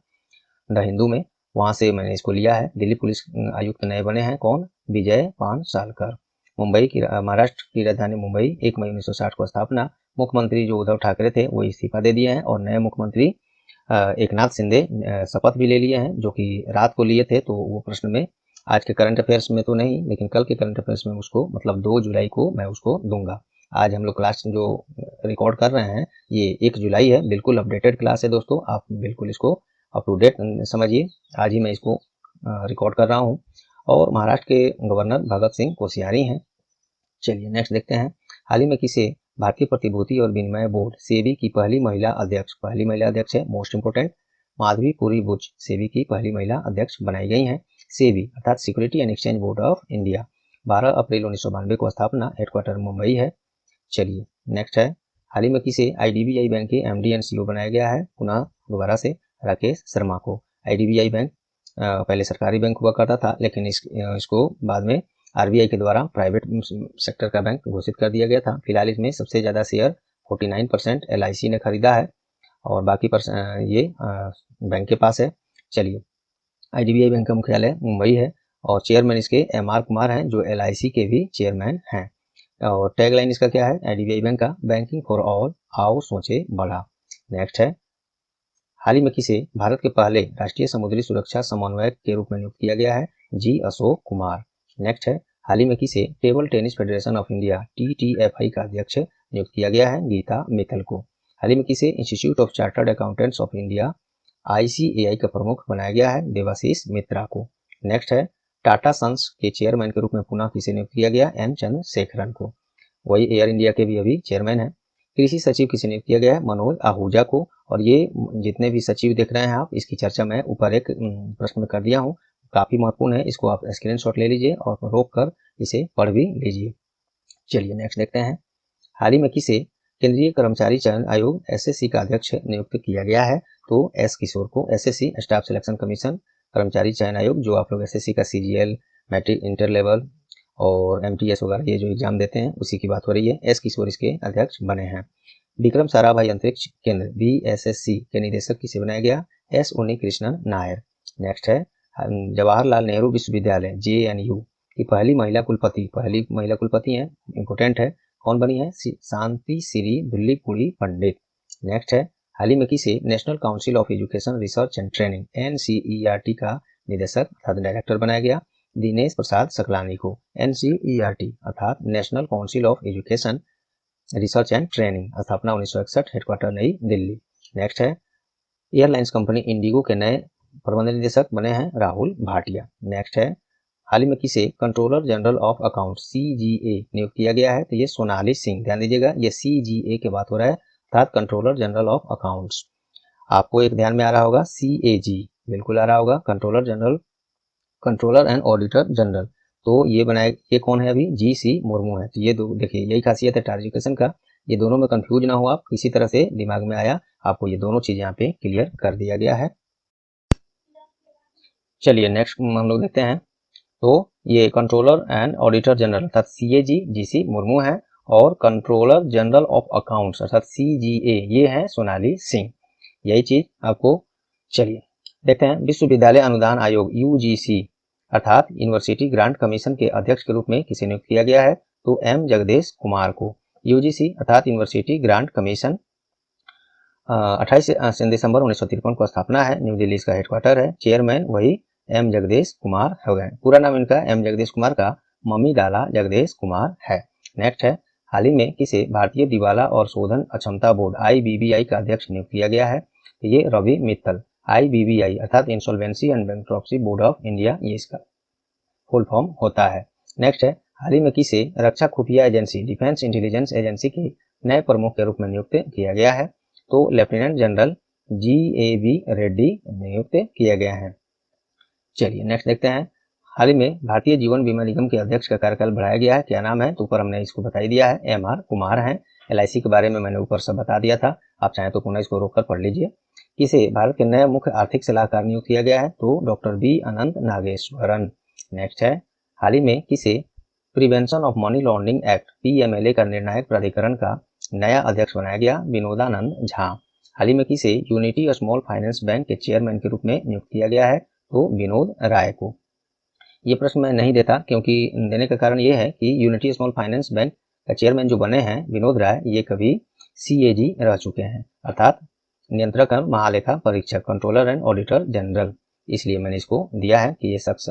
द हिंदू में, वहां से मैंने इसको लिया है। दिल्ली पुलिस आयुक्त नए बने हैं, कौन? विजय पानसालकर। मुंबई की महाराष्ट्र की राजधानी मुंबई, 1 मई 1960 को स्थापना। मुख्यमंत्री जो उद्धव ठाकरे थे वो इस्तीफा दे दिए हैं, और नए मुख्यमंत्री एकनाथ शिंदे शपथ भी ले लिए हैं, जो कि रात को लिए थे। तो वो प्रश्न में आज के करंट अफेयर्स में तो नहीं, लेकिन कल के करंट अफेयर्स में उसको, मतलब 2 जुलाई को मैं उसको दूंगा। आज हम लोग क्लास जो रिकॉर्ड कर रहे हैं ये 1 जुलाई है, बिल्कुल अपडेटेड क्लास है दोस्तों, आप बिल्कुल इसको अप टू डेट समझिए। आज ही मैं इसको रिकॉर्ड कर रहा हूँ। और महाराष्ट्र के गवर्नर भगत सिंह कोश्यारी हैं। चलिए नेक्स्ट देखते हैं, हाल ही में किसे भारतीय प्रतिभूति और विनिमय बोर्ड सेबी की पहली महिला अध्यक्ष है, मोस्ट इंपोर्टेंट, माधवी पुरी बुच सेबी की पहली महिला अध्यक्ष बनाई गई हैं। सेबी अर्थात security and exchange board of India, 12 अप्रैल 1992 को स्थापना, हेडक्वार्टर मुंबई है। चलिए नेक्स्ट है, हाल ही में किसे IDBI बैंक के MD एंड CEO बनाया गया है? पुनः दोबारा से राकेश शर्मा को। IDBI बैंक पहले सरकारी बैंक हुआ करता था, लेकिन इसको बाद में RBI के द्वारा प्राइवेट सेक्टर का बैंक घोषित कर दिया गया था। फिलहाल इसमें सबसे ज़्यादा शेयर 49% LIC ने खरीदा है, और बाकी ये बैंक के पास है। चलिए, IDBI बैंक का मुख्यालय मुंबई है, और चेयरमैन इसके MR कुमार हैं, जो LIC के भी चेयरमैन हैं। और टैगलाइन इसका क्या है? IDBI बैंक का, बैंकिंग फॉर ऑल, आओ सोचे बड़ा। नेक्स्ट है, हाल ही में किसे भारत के पहले राष्ट्रीय समुद्री सुरक्षा समन्वयक के रूप में नियुक्त किया गया है? G अशोक कुमार। नेक्स्ट है, हाल ही में किसे table tennis federation of India TTFI का अध्यक्ष नियुक्त किया गया है? गीता मित्तल को। हाल ही में किसे institute of chartered accountants of India ICAI का प्रमुख बनाया गया है? देवाशीष मित्रा को। नेक्स्ट है, टाटा सन्स के चेयरमैन के रूप में पुनः किसे नियुक्त किया गया? N चंद्रशेखरन को। वही एयर इंडिया के भी अभी चेयरमैन है। कृषि सचिव किसे नियुक्त किया गया है? मनोज आहूजा को। और ये जितने भी सचिव देख रहे हैं आप, इसकी चर्चा मैं ऊपर एक प्रश्न में कर दिया हूँ, काफी महत्वपूर्ण है, इसको आप स्क्रीनशॉट ले लीजिए और रोक कर इसे पढ़ भी लीजिए। चलिए नेक्स्ट देखते हैं, हाल ही में किसे केंद्रीय कर्मचारी चयन आयोग SSC का अध्यक्ष नियुक्त किया गया है? तो S किशोर को। SSC स्टाफ सिलेक्शन कमीशन, कर्मचारी चयन आयोग, जो आप लोग SSC का CGL, मैट्रिक, इंटर लेवल और MTS वगैरह ये जो एग्जाम देते हैं उसी की बात हो रही है। S किशोर इसके अध्यक्ष बने हैं। विक्रम साराभाई अंतरिक्ष केंद्र VSSC के निदेशक किसे बनाया गया? S उन्नीकृष्णन नायर। नेक्स्ट है, जवाहरलाल नेहरू विश्वविद्यालय JNU की पहली महिला कुलपति हैं, इंपोर्टेंट है, कौन बनी है? शांति श्री भिल्लीपुड़ी पंडित। नेक्स्ट है, हाल ही में किसे national council of education research and training NCERT का निदेशक अर्थात डायरेक्टर बनाया गया? दिनेश प्रसाद सकलानी को। NCERT अर्थात national council of education research and training, स्थापना 1961, हेडक्वार्टर नई दिल्ली। नेक्स्ट है, एयरलाइंस कंपनी इंडिगो के नए प्रबंध निदेशक बने हैं राहुल भाटिया। नेक्स्ट है, हाल ही में किसे controller general of account CGA नियुक्त किया गया है? तो ये सोनाली सिंह। ध्यान दीजिएगा, ये CGA की बात हो रहा है, अर्थात कंट्रोलर जनरल ऑफ अकाउंट्स। आपको एक ध्यान में आ रहा होगा CAG, बिल्कुल आ रहा होगा, controller general, controller and auditor general. तो ये बनाए, ये कौन है अभी? GC मुर्मू है। तो ये दो देखिए, यही खासियत है टार एजुकेशन का, ये दोनों में कंफ्यूज ना हो आप, किसी तरह से दिमाग में आया आपको ये दोनों चीज यहाँ पे क्लियर कर दिया गया है। चलिए नेक्स्ट हम लोग देखते हैं। तो ये कंट्रोलर एंड ऑडिटर जनरल अर्थात CAG GC मुर्मू है, और कंट्रोलर जनरल ऑफ अकाउंट्स अर्थात CGA ये है सोनाली सिंह। यही चीज आपको, चलिए देखते हैं। विश्वविद्यालय अनुदान आयोग UGC अर्थात यूनिवर्सिटी ग्रांट कमीशन के अध्यक्ष के रूप में किसे नियुक्त किया गया है? तो M जगदेश कुमार को। UGC अर्थात यूनिवर्सिटी ग्रांट कमीशन 28 दिसंबर 1953 को स्थापना है, न्यू दिल्ली इसका हेडक्वार्टर है, चेयरमैन वही M जगदेश कुमार हो गए। पूरा नाम इनका M जगदेश कुमार का मम्मीडाला जगदेश कुमार है। नेक्स्ट है, हाल ही में किसे भारतीय दिवाला और शोधन अक्षमता बोर्ड IBBI का अध्यक्ष नियुक्त किया गया है? तो ये रवि मित्तल। IBBI अर्थात insolvency and bankruptcy board of India, ये इसका फुल फॉर्म होता है। नेक्स्ट है, हाल ही में किसे रक्षा खुफिया एजेंसी डिफेंस इंटेलिजेंस एजेंसी के नए प्रमुख के रूप में नियुक्त किया गया है? तो लेफ्टिनेंट जनरल GAB रेड्डी नियुक्त किया गया है। चलिए नेक्स्ट देखते हैं, हाल ही में भारतीय जीवन बीमा निगम के अध्यक्ष का कार्यकाल बढ़ाया गया है, क्या नाम है? तो ऊपर हमने इसको बता ही दिया है, MR कुमार है। LIC के बारे में मैंने ऊपर से बता दिया था, आप चाहें तो पुनः इसको रोककर पढ़ लीजिए। किसे भारत के नए मुख्य आर्थिक सलाहकार नियुक्त किया गया है? तो डॉक्टर B अनंत नागेश्वरन। नेक्स्ट है, हाल ही में किसे prevention of money laundering act PMLA का निर्णायक प्राधिकरण का नया अध्यक्ष बनाया गया? विनोदानंद झा। हाल ही में किसे यूनिटी स्मॉल फाइनेंस बैंक के चेयरमैन के रूप में नियुक्त किया गया है? तो विनोद राय को। ये प्रश्न मैं नहीं देता, क्योंकि देने का कारण ये है कि यूनिटी स्मॉल फाइनेंस बैंक का चेयरमैन जो बने हैं विनोद राय, ये कभी CAG रह चुके हैं, अर्थात नियंत्रक एवं महालेखा परीक्षक, कंट्रोलर एंड ऑडिटर जनरल, इसलिए मैंने इसको दिया है कि ये शख्स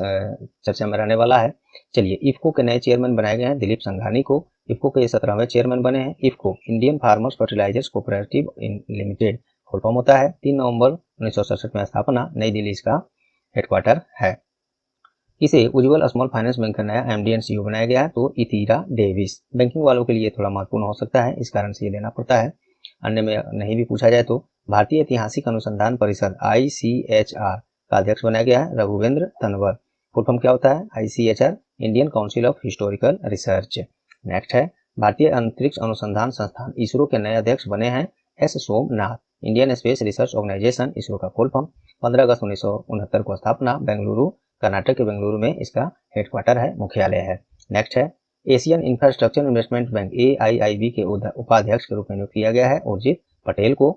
चर्चा में रहने वाला है। चलिए, इफ्को के नए चेयरमैन बनाए गए हैं दिलीप संघानी को। इफ्को के 17वें चेयरमैन बने हैं। IFFCO Indian farmers fertilisers cooperative limited full form होता है। 3 नवंबर 1967 में स्थापना, नई दिल्ली इसका हेडक्वार्टर है। इसे उज्ज्वल स्मॉल फाइनेंस बैंक का नया MD एंड CEO बनाया गया है? तो इतीरा डेविस। बैंकिंग वालों के लिए थोड़ा महत्वपूर्ण हो सकता है, इस कारण से ये लेना पड़ता है, अन्य में नहीं भी पूछा जाए तो। भारतीय ऐतिहासिक अनुसंधान परिषद ICHR का अध्यक्ष बनाया गया है? रघुवेंद्र तंवर। फुल फॉर्म क्या होता है? ICHR Indian council of historical research. Next है, भारतीय अंतरिक्ष अनुसंधान संस्थान ISRO के नए अध्यक्ष बने हैं? S Somnath. Indian space research organisation ISRO का फुल फॉर्म। 15 अगस्त 1969 को स्थापना, बेंगलुरु कर्नाटक के बेंगलुरु में इसका हेडक्वार्टर है, मुख्यालय है। नेक्स्ट है, Asian infrastructure investment bank AIIB के उपाध्यक्ष के रूप में नियुक्त किया गया है उर्जित पटेल को।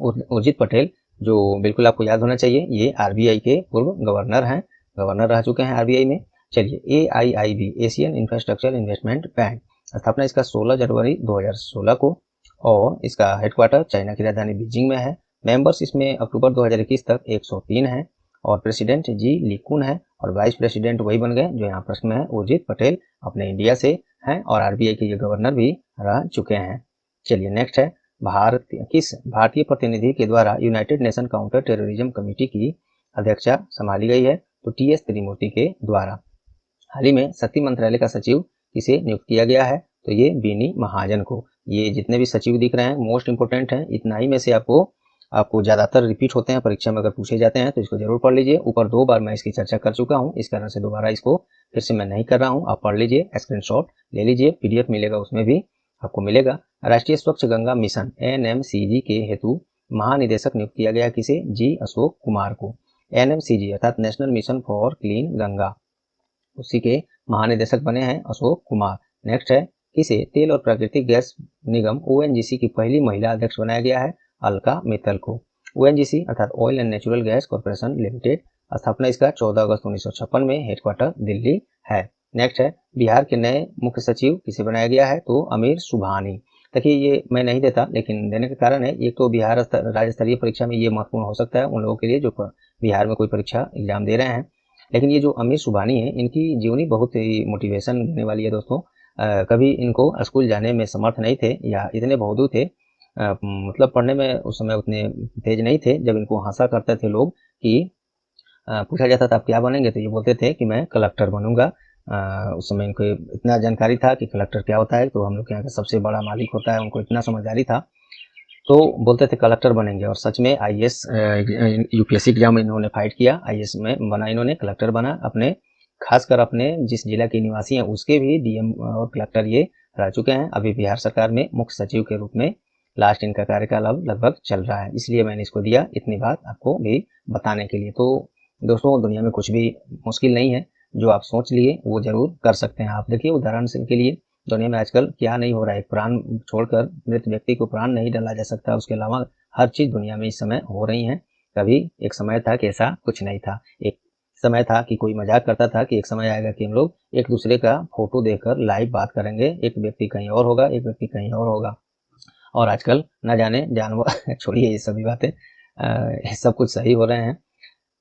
उर्जित पटेल जो बिल्कुल आपको याद होना चाहिए, ये RBI के पूर्व गवर्नर हैं, गवर्नर रह चुके हैं RBI में। चलिए, AIIB Asian infrastructure investment bank, स्थापना इसका 16 जनवरी 2016 को, और इसका हेडक्वार्टर चाइना की राजधानी बीजिंग में है। मेंबर्स इसमें अक्टूबर 2021 तक 103 है, और प्रेसिडेंट जी लिकुन है, और वाइस प्रेसिडेंट वही बन गए जो यहाँ प्रश्न में है, उर्जित पटेल अपने इंडिया से हैं, और RBI के ये गवर्नर भी रह चुके हैं। चलिए नेक्स्ट है, किस भारतीय प्रतिनिधि के द्वारा United nation counter terrorism committee की अध्यक्षता संभाली गई है? तो TS त्रिमूर्ति के द्वारा। हाल ही में शक्ति मंत्रालय का सचिव किसे नियुक्त किया गया है? तो ये बीनी महाजन को। ये जितने भी सचिव दिख रहे हैं मोस्ट इंपोर्टेंट हैं, इतना ही में से आपको ज्यादातर रिपीट होते हैं, परीक्षा में अगर पूछे जाते हैं तो इसको जरूर पढ़ लीजिए। ऊपर 2 बार मैं इसकी चर्चा कर चुका हूं, इस कारण से दोबारा इसको फिर से मैं नहीं कर रहा हूं, आप पढ़ लीजिए, स्क्रीनशॉट ले लीजिए, PDF मिलेगा उसमें भी आपको मिलेगा। राष्ट्रीय स्वच्छ गंगा मिशन NMCG के हेतु महानिदेशक नियुक्त किया गया किसे? G अशोक कुमार को। NMCG अर्थात national mission for clean Ganga, उसी के महानिदेशक बने हैं अशोक कुमार। नेक्स्ट है, किसे तेल और प्राकृतिक गैस निगम ONGC की पहली महिला अध्यक्ष बनाया गया है? अलका मित्तल को। ONGC अर्थात oil and natural gas corporation limited, स्थापना इसका 14 अगस्त 1956 में, हेडक्वार्टर दिल्ली है। नेक्स्ट है, बिहार के नए मुख्य सचिव किसे बनाया गया है? तो अमीर सुबहानी। देखिए, ये मैं नहीं देता, लेकिन देने का कारण है, एक तो बिहार राज्य स्तरीय परीक्षा में ये महत्वपूर्ण हो सकता है उन लोगों के लिए जो बिहार में कोई परीक्षा एग्जाम दे रहे हैं। लेकिन ये जो अमीर सुबहानी है, इनकी जीवनी बहुत ही मोटिवेशन देने वाली है दोस्तों। कभी इनको स्कूल जाने में समर्थ नहीं थे या इतने बहादुर थे मतलब पढ़ने में उस समय उतने तेज नहीं थे। जब इनको हंसा करते थे लोग कि पूछा जाता था आप क्या बनेंगे, तो ये बोलते थे कि मैं कलेक्टर बनूंगा। उस समय इनको इतना जानकारी था कि कलेक्टर क्या होता है, तो हम लोग के यहाँ का सबसे बड़ा मालिक होता है, उनको इतना समझदारी था, तो बोलते थे कलेक्टर बनेंगे। और सच में आईएएस यूपीएससी एग्जाम इन्होंने फाइट किया, आईएएस में बना, इन्होंने कलेक्टर बना। अपने खासकर अपने जिस जिला के निवासी हैं उसके भी डीएम और कलेक्टर ये रह चुके हैं। अभी बिहार सरकार में मुख्य सचिव के रूप में लास्ट इनका कार्यकाल अब लगभग चल रहा है, इसलिए मैंने इसको दिया इतनी बात आपको भी बताने के लिए। तो दोस्तों, दुनिया में कुछ भी मुश्किल नहीं है, जो आप सोच लिए वो जरूर कर सकते हैं आप। देखिए उदाहरण से के लिए दुनिया में आजकल क्या नहीं हो रहा है। प्राण छोड़कर मृत व्यक्ति को प्राण नहीं डाला जा सकता, उसके अलावा हर चीज दुनिया में इस समय हो रही है। कभी एक समय था कि ऐसा कुछ नहीं था। एक समय था कि कोई मजाक करता था कि एक समय आएगा कि हम लोग एक दूसरे का फोटो देखकर लाइव बात करेंगे, एक व्यक्ति कहीं और होगा, एक व्यक्ति कहीं और होगा। और आजकल न जाने जानवर छोड़िए ये सभी बातें, सब कुछ सही हो रहे हैं।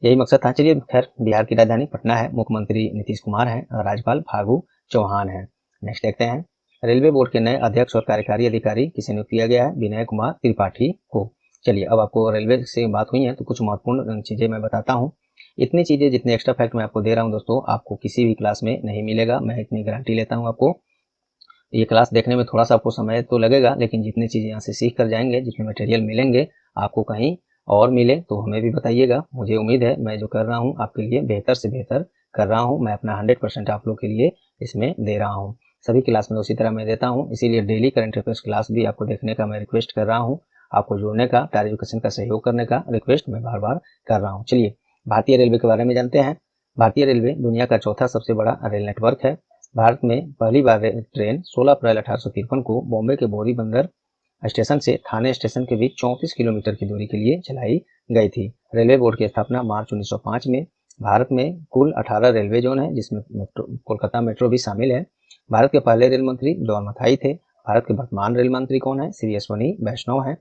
यही मकसद था। चलिए खैर, बिहार की राजधानी पटना है, मुख्यमंत्री नीतीश कुमार हैं, राज्यपाल फागू चौहान हैं। नेक्स्ट देखते हैं, रेलवे बोर्ड के नए अध्यक्ष और कार्यकारी अधिकारी किसे नियुक्त किया गया है? विनय कुमार त्रिपाठी को। चलिए, अब आपको रेलवे से बात हुई है तो कुछ महत्वपूर्ण चीजें मैं बताता हूँ। इतनी चीजें, जितने एक्स्ट्रा फैक्ट मैं आपको दे रहा हूँ दोस्तों, आपको किसी भी क्लास में नहीं मिलेगा, मैं इतनी गारंटी लेता हूँ आपको। ये क्लास देखने में थोड़ा सा आपको समय तो लगेगा, लेकिन जितनी चीजें यहाँ से सीख कर जाएंगे, जितने मटेरियल मिलेंगे आपको कहीं और मिले तो हमें भी बताइएगा। मुझे उम्मीद है मैं जो कर रहा हूँ आपके लिए बेहतर से बेहतर कर रहा हूँ। मैं अपना 100% आप लोग के लिए इसमें दे रहा हूँ। सभी क्लास में उसी तरह मैं देता हूँ, इसीलिए डेली करंट अफेयर्स क्लास भी आपको देखने का मैं रिक्वेस्ट कर रहा हूँ। आपको जुड़ने का, टायर एजुकेशन का सहयोग करने का रिक्वेस्ट मैं बार बार कर रहा हूँ। चलिए भारतीय रेलवे के बारे में जानते हैं। भारतीय रेलवे दुनिया का चौथा सबसे बड़ा रेल नेटवर्क है। भारत में पहली बार ट्रेन 16 अप्रैल 1853 को बॉम्बे के बोरी बंदर स्टेशन से थाने स्टेशन के बीच 34 किलोमीटर की दूरी के लिए चलाई गई थी। रेलवे बोर्ड की स्थापना मार्च 1905 में। भारत में कुल 18 रेलवे जोन है, जिसमें कोलकाता मेट्रो भी शामिल है। भारत के पहले रेल मंत्री जॉन मथाई थे। भारत के वर्तमान रेल मंत्री कौन है? श्री अश्वनी वैष्णव है।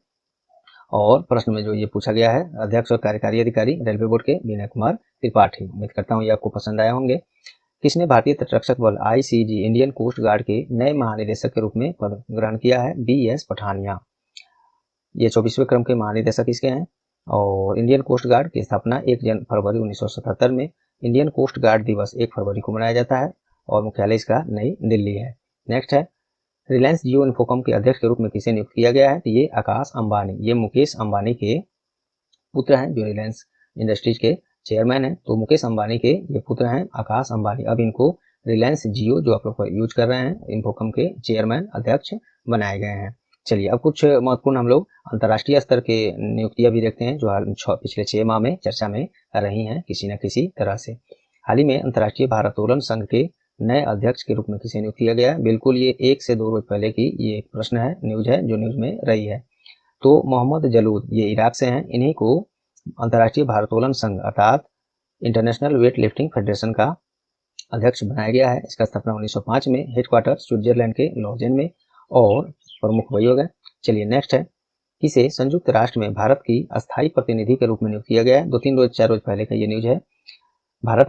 और प्रश्न में जो ये पूछा गया है, अध्यक्ष और कार्यकारी अधिकारी रेलवे बोर्ड के विनय कुमार त्रिपाठी। उम्मीद करता हूँ ये आपको पसंद आए होंगे। किसने भारतीय तटरक्षक बल आईसीजी इंडियन कोस्ट गार्ड के नए महानिदेशक के रूप में पद ग्रहण किया है? बीएस पठानिया। ये 24वें क्रम के महानिदेशक इसके हैं। और इंडियन कोस्ट गार्ड की स्थापना 1 फरवरी 1977 में। इंडियन कोस्ट गार्ड दिवस 1 फरवरी को मनाया जाता है और मुख्यालय इसका नई दिल्ली है। नेक्स्ट है, रिलायंस जियो इन्फोकॉम के अध्यक्ष के रूप में किसे नियुक्त किया गया है? तो ये आकाश अंबानी। ये मुकेश अंबानी के पुत्र हैं, जो रिलायंस इंडस्ट्रीज के चेयरमैन हैं। तो मुकेश अंबानी के ये पुत्र हैं आकाश अंबानी। अब इनको रिलायंस जियो जो आप लोग यूज कर रहे हैं, इन्फोकॉम के चेयरमैन अध्यक्ष बनाए गए हैं। चलिए अब कुछ महत्वपूर्ण हम लोग अंतर्राष्ट्रीय स्तर के नियुक्तियां भी देखते हैं, जो पिछले 6 माह में चर्चा में रही हैं किसी न किसी तरह से। हाल ही में अंतर्राष्ट्रीय भारोत्तोलन संघ के नए अध्यक्ष के रूप में किसे नियुक्त किया गया है? बिल्कुल ये 1 से 2 रोज पहले की ये प्रश्न है, न्यूज है जो न्यूज में रही है। तो मोहम्मद जलूद, ये इराक से हैं। इन्हीं को अंतर्राष्ट्रीय भारोत्तोलन संघ अर्थात इंटरनेशनल वेट लिफ्टिंग फेडरेशन का अध्यक्ष बनाया गया है। इसका स्थापना 1905 में, हेडक्वार्टर स्विट्जरलैंड के लॉजेन में, और प्रमुख वही हो गए। चलिए नेक्स्ट है, किसे संयुक्त राष्ट्र में भारत की अस्थायी प्रतिनिधि के रूप में नियुक्त किया गया है? 2-3 रोज 4 रोज पहले का ये न्यूज है। भारत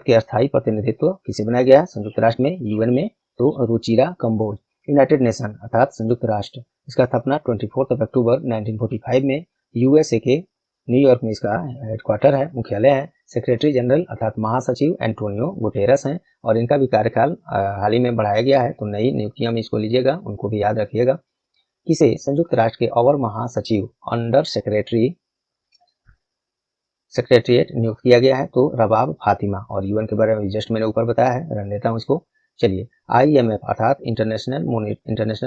के अस्थायी प्रतिनिधित्व किसे बनाया गया है संयुक्त राष्ट्र में? यूएन में। तो रुचिरा कंबोज। यूनाइटेड नेशन अर्थात संयुक्त राष्ट्र, इसका स्थापना 24 अक्टूबर 1945 में। यूएसए के न्यूयॉर्क में इसका हेडक्वार्टर है, मुख्यालय है। सेक्रेटरी जनरल अर्थात महासचिव एंटोनियो गुटेरस हैं, और इनका भी कार्यकाल हाल ही में बढ़ाया गया है। तो नई नियुक्तियां में इसको लीजिएगा, उनको भी याद रखिएगा। किसे संयुक्त राष्ट्र के अवर महासचिव अंडर सेक्रेटरीट नियुक्त किया गया है? तो रबाब फातिमा। और यूएन के बारे में जस्ट मैंने ऊपर बताया है, रन देता हूँ इसको। चलिए, आईएमएफ अर्थात इंटरनेशनल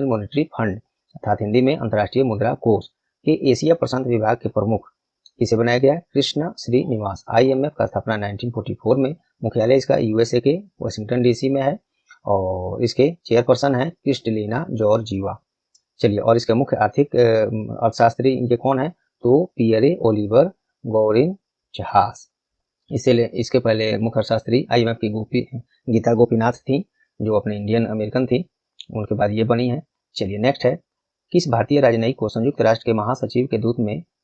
मॉनेटरी फंड अर्थात हिंदी में अंतर्राष्ट्रीय मुद्रा कोष के एशिया प्रशांत विभाग के प्रमुख किसे बनाया गया है? कृष्ण श्रीनिवास। आईएमएफ का स्थापना 1944 में। मुख्यालय इसका यूएसए के वाशिंगटन डीसी में है, और इसके चेयरपर्सन है क्रिस्टलिना जॉर्जिवा। चलिए, और इसके मुख्य आर्थिक अर्थशास्त्री ये कौन है? तो पियरे ओलिवर गौरिन जहाज। इसके पहले मुख्य अर्थशास्त्री आईएमएफ की गीता गोपीनाथ थी, जो अपने इंडियन अमेरिकन थी। उनके बाद ये बनी है। चलिए नेक्स्ट है, किस भारतीय राजनयिक को संयुक्त राष्ट्र के महासचिव के दूत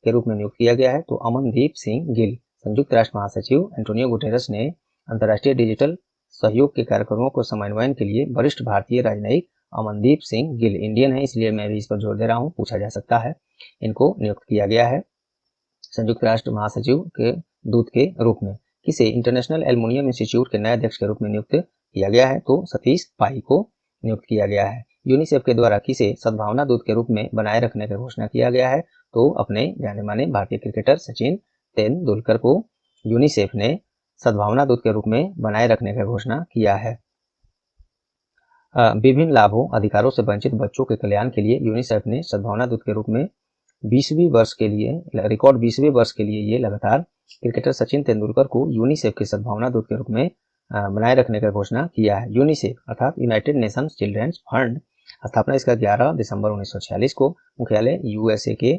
के रूप में नियुक्त किया गया है? तो अमनदीप सिंह गिल। संयुक्त राष्ट्र महासचिव एंटोनियो गुटेरस ने अंतर्राष्ट्रीय डिजिटल सहयोग के कार्यक्रमों को समन्वयन के लिए वरिष्ठ भारतीय राजनयिक अमनदीप सिंह गिल, इंडियन है इसलिए मैं भी इस पर जोर दे रहा हूँ, पूछा जा सकता है। इनको नियुक्त किया गया है संयुक्त राष्ट्र महासचिव के दूत के रूप में। किसे इंटरनेशनल एल्युमिनियम इंस्टीट्यूट के नए अध्यक्ष के रूप में नियुक्त किया गया है, तो सतीश पाई को नियुक्त किया गया है। यूनिसेफ के द्वारा किसे सद्भावना दूत के रूप में बनाए रखने का घोषणा किया गया है, तो अपने जाने माने भारतीय क्रिकेटर सचिन तेंदुलकर को यूनिसेफ ने सद्भावना दूत के रूप में बनाए रखने का घोषणा किया है। विभिन्न लाभों अधिकारों से वंचित बच्चों के कल्याण के लिए यूनिसेफ ने सद्भावना दूत के रूप में 20वीं वर्ष के लिए रिकॉर्ड 20वें वर्ष के लिए ये लगातार क्रिकेटर सचिन तेंदुलकर को यूनिसेफ के सद्भावना दूत के रूप में बनाए रखने का घोषणा किया है। यूनिसेफ अर्थात यूनाइटेड नेशंस चिल्ड्रेंस फंड, स्थापना इसका 11 दिसंबर 1946 को, मुख्यालय यूएसए के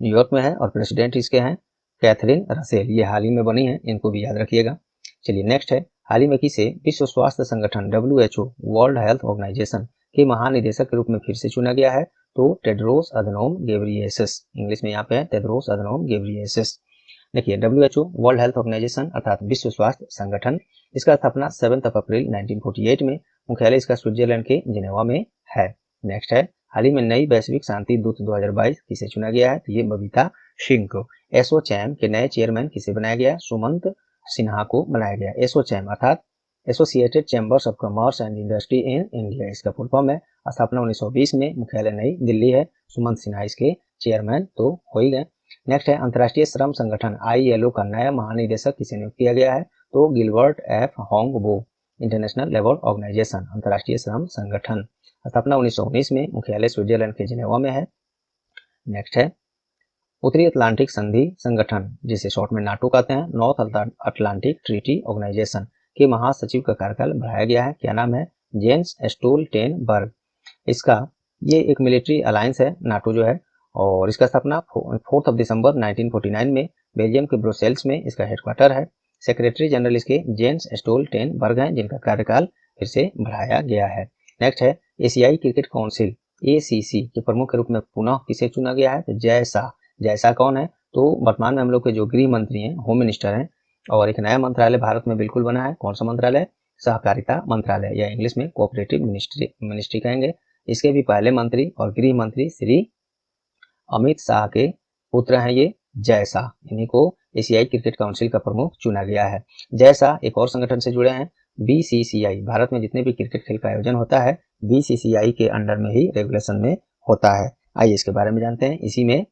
न्यूयॉर्क में है और प्रेसिडेंट इसके हैं कैथरीन रसेल। ये हाल ही में बनी है, इनको भी याद रखिएगा। चलिए नेक्स्ट है, हाल ही में किसे विश्व स्वास्थ्य संगठन WHO वर्ल्ड हेल्थ ऑर्गेनाइजेशन के महानिदेशक के रूप में फिर से चुना गया है, तो टेड्रोस अधनोम गेब्रियेसस, इंग्लिश में यहाँ पे है टेड्रोस अधनोम गेब्रियेसस। देखिए WHO वर्ल्ड हेल्थ ऑर्गेनाइजेशन अर्थात विश्व स्वास्थ्य संगठन, इसका स्थापना 7 अप्रैल 1948 में, मुख्यालय इसका स्विट्जरलैंड के जिनेवा में है। नेक्स्ट है, हाल ही में नई वैश्विक शांति दूत 2022 किसे चुना गया है, तो ये बबीता सिंह को। एसोचैम के नए चेयरमैन किसे बनाया गया, सुमंत सिन्हा को बनाया गया। एसोचैम अर्थात associated chambers of commerce and industry in India, इसका फुल फॉर्म है। स्थापना 1920 में, मुख्यालय नई दिल्ली है। सुमंत सिन्हा इसके चेयरमैन तो हो ही गए। नेक्स्ट है, अंतर्राष्ट्रीय श्रम संगठन ILO का नया महानिदेशक किसे नियुक्त किया गया है, तो Gilbert F Houngbo, international labour organisation अंतर्राष्ट्रीय श्रम संगठन, स्थापना 1919 में, मुख्यालय स्विट्जरलैंड के जिनेवा में है। नेक्स्ट है, उत्तरी अटलांटिक संधि संगठन, जिसे शॉर्ट में नाटो कहते हैं, नॉर्थ अटलांटिक ट्रीटी ऑर्गेनाइजेशन के महासचिव का कार्यकाल बढ़ाया गया है। क्या नाम है, जेंस स्टोल्टेनबर्ग। इसका ये एक मिलिट्री अलायंस है नाटो जो है, और इसका स्थापना 4 दिसंबर 1949 में बेल्जियम के ब्रुसेल्स में इसका हेडक्वार्टर है। सेक्रेटरी जनरल इसके जेंस स्टोल्टेनबर्ग हैं, जिनका कार्यकाल फिर से बढ़ाया गया है। नेक्स्ट है, एशियाई क्रिकेट काउंसिल ACC के प्रमुख के रूप में पुनः किसे चुना गया है, तो जय शाह। जय शाह कौन है, तो वर्तमान में हम लोग के जो गृह मंत्री हैं, होम मिनिस्टर हैं, और एक नया मंत्रालय भारत में बिल्कुल बना है। कौन सा मंत्रालय, सहकारिता मंत्रालय, या इंग्लिश में कोऑपरेटिव मिनिस्ट्री कहेंगे। इसके भी पहले मंत्री और गृह मंत्री श्री अमित शाह के पुत्र हैं ये जय शाह, इन्हीं को एशियाई क्रिकेट काउंसिल का प्रमुख चुना गया है। जय शाह एक और संगठन से जुड़े हैं, BCCI। भारत में जितने भी क्रिकेट खेल का आयोजन होता है BCCI के अंडर में ही रेगुलेशन में होता है। आइए इसके बारे में जानते हैं। इसी में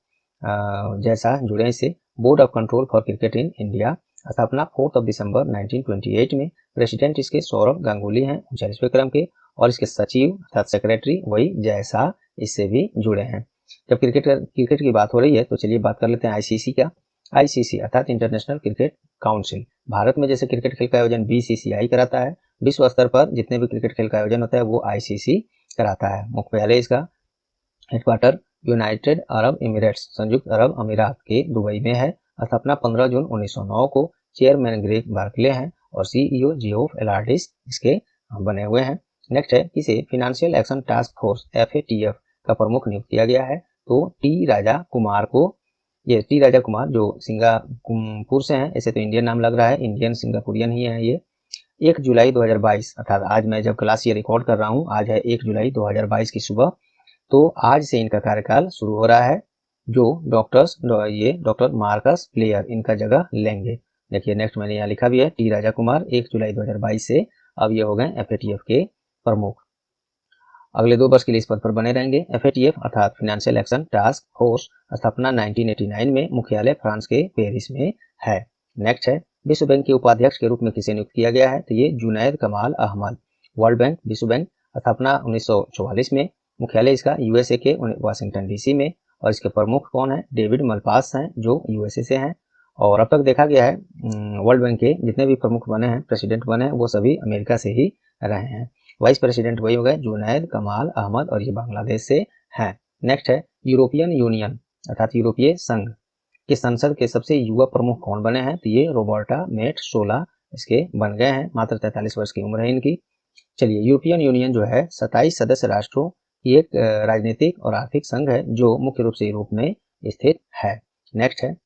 जय शाह जुड़े हैं इससे। Board of control for cricket in India, स्थापना 4 दिसंबर 1928 में, प्रेसिडेंट इसके सौरभ गांगुली हैं 39वें क्रम के, और इसके सचिव अर्थात सेक्रेटरी वही जय शाह इससे भी जुड़े हैं। जब क्रिकेट की बात हो रही है तो चलिए बात कर लेते हैं ICC का। ICC अर्थात इंटरनेशनल क्रिकेट काउंसिल, भारत में जैसे क्रिकेट खेल का आयोजन BCCI कराता है, विश्व स्तर पर जितने भी क्रिकेट खेल का आयोजन होता है वो ICC कराता है। मुख्यालय इसका हेडक्वार्टर यूनाइटेड अरब एमिरेट्स, संयुक्त अरब अमीरात के दुबई में है। स्थापना 15 जून 1909 को, चेयरमैन ग्रेग बार्कले हैं और CEO जियोफ एलार्डिस इसके बने हुए हैं। नेक्स्ट है, इसे financial action task force FATF का प्रमुख नियुक्त किया गया है, तो टी राजा कुमार को। ये टी राजा कुमार जो सिंगापुर से हैं, ऐसे तो इंडियन नाम लग रहा है, इंडियन सिंगापुरियन ही है ये। 1 जुलाई 2022 अर्थात आज मैं जब क्लास ये रिकॉर्ड कर रहा हूँ, आज है 1 जुलाई 2022 की सुबह, तो आज से इनका कार्यकाल शुरू हो रहा है। जो डॉक्टर मार्कस प्लेयर इनका जगह लेंगे। देखिए नेक्स्ट मैंने यहाँ लिखा भी है, टी राजा कुमार 1 जुलाई 2022 से अब ये हो गए FATF के प्रमुख, अगले 2 वर्ष के लिए इस पद पर बने रहेंगे। FATF अर्थात फिनेंशियल एक्शन टास्क फोर्स, स्थापना 1989 में, मुख्यालय फ्रांस के पेरिस में है। नेक्स्ट है, विश्व बैंक के उपाध्यक्ष के रूप में किसे नियुक्त किया गया है, तो ये जुनैद कमाल अहमद। वर्ल्ड बैंक, विश्व बैंक, स्थापना 1944 में, मुख्यालय इसका USA के वाशिंगटन DC में, और इसके प्रमुख कौन है, डेविड मलपास हैं जो USA से हैं। और अब तक देखा गया है वर्ल्ड बैंक के जितने भी प्रमुख बने हैं, प्रेसिडेंट बने हैं, वो सभी अमेरिका से ही रहे हैं। वाइस प्रेसिडेंट वही हो गए जुनैद कमाल अहमद, और ये बांग्लादेश से हैं। नेक्स्ट है, यूरोपियन यूनियन अर्थात यूरोपीय संघ के संसद के सबसे युवा प्रमुख कौन बने हैं, तो ये रोबर्टा मेट्सोला इसके बन गए हैं, मात्र 43 वर्ष की उम्र है इनकी। चलिए, यूरोपियन यूनियन जो है 27 सदस्य राष्ट्रों की एक राजनीतिक और आर्थिक संघ है जो मुख्य रूप से यूरोप में स्थित है। नेक्स्ट है,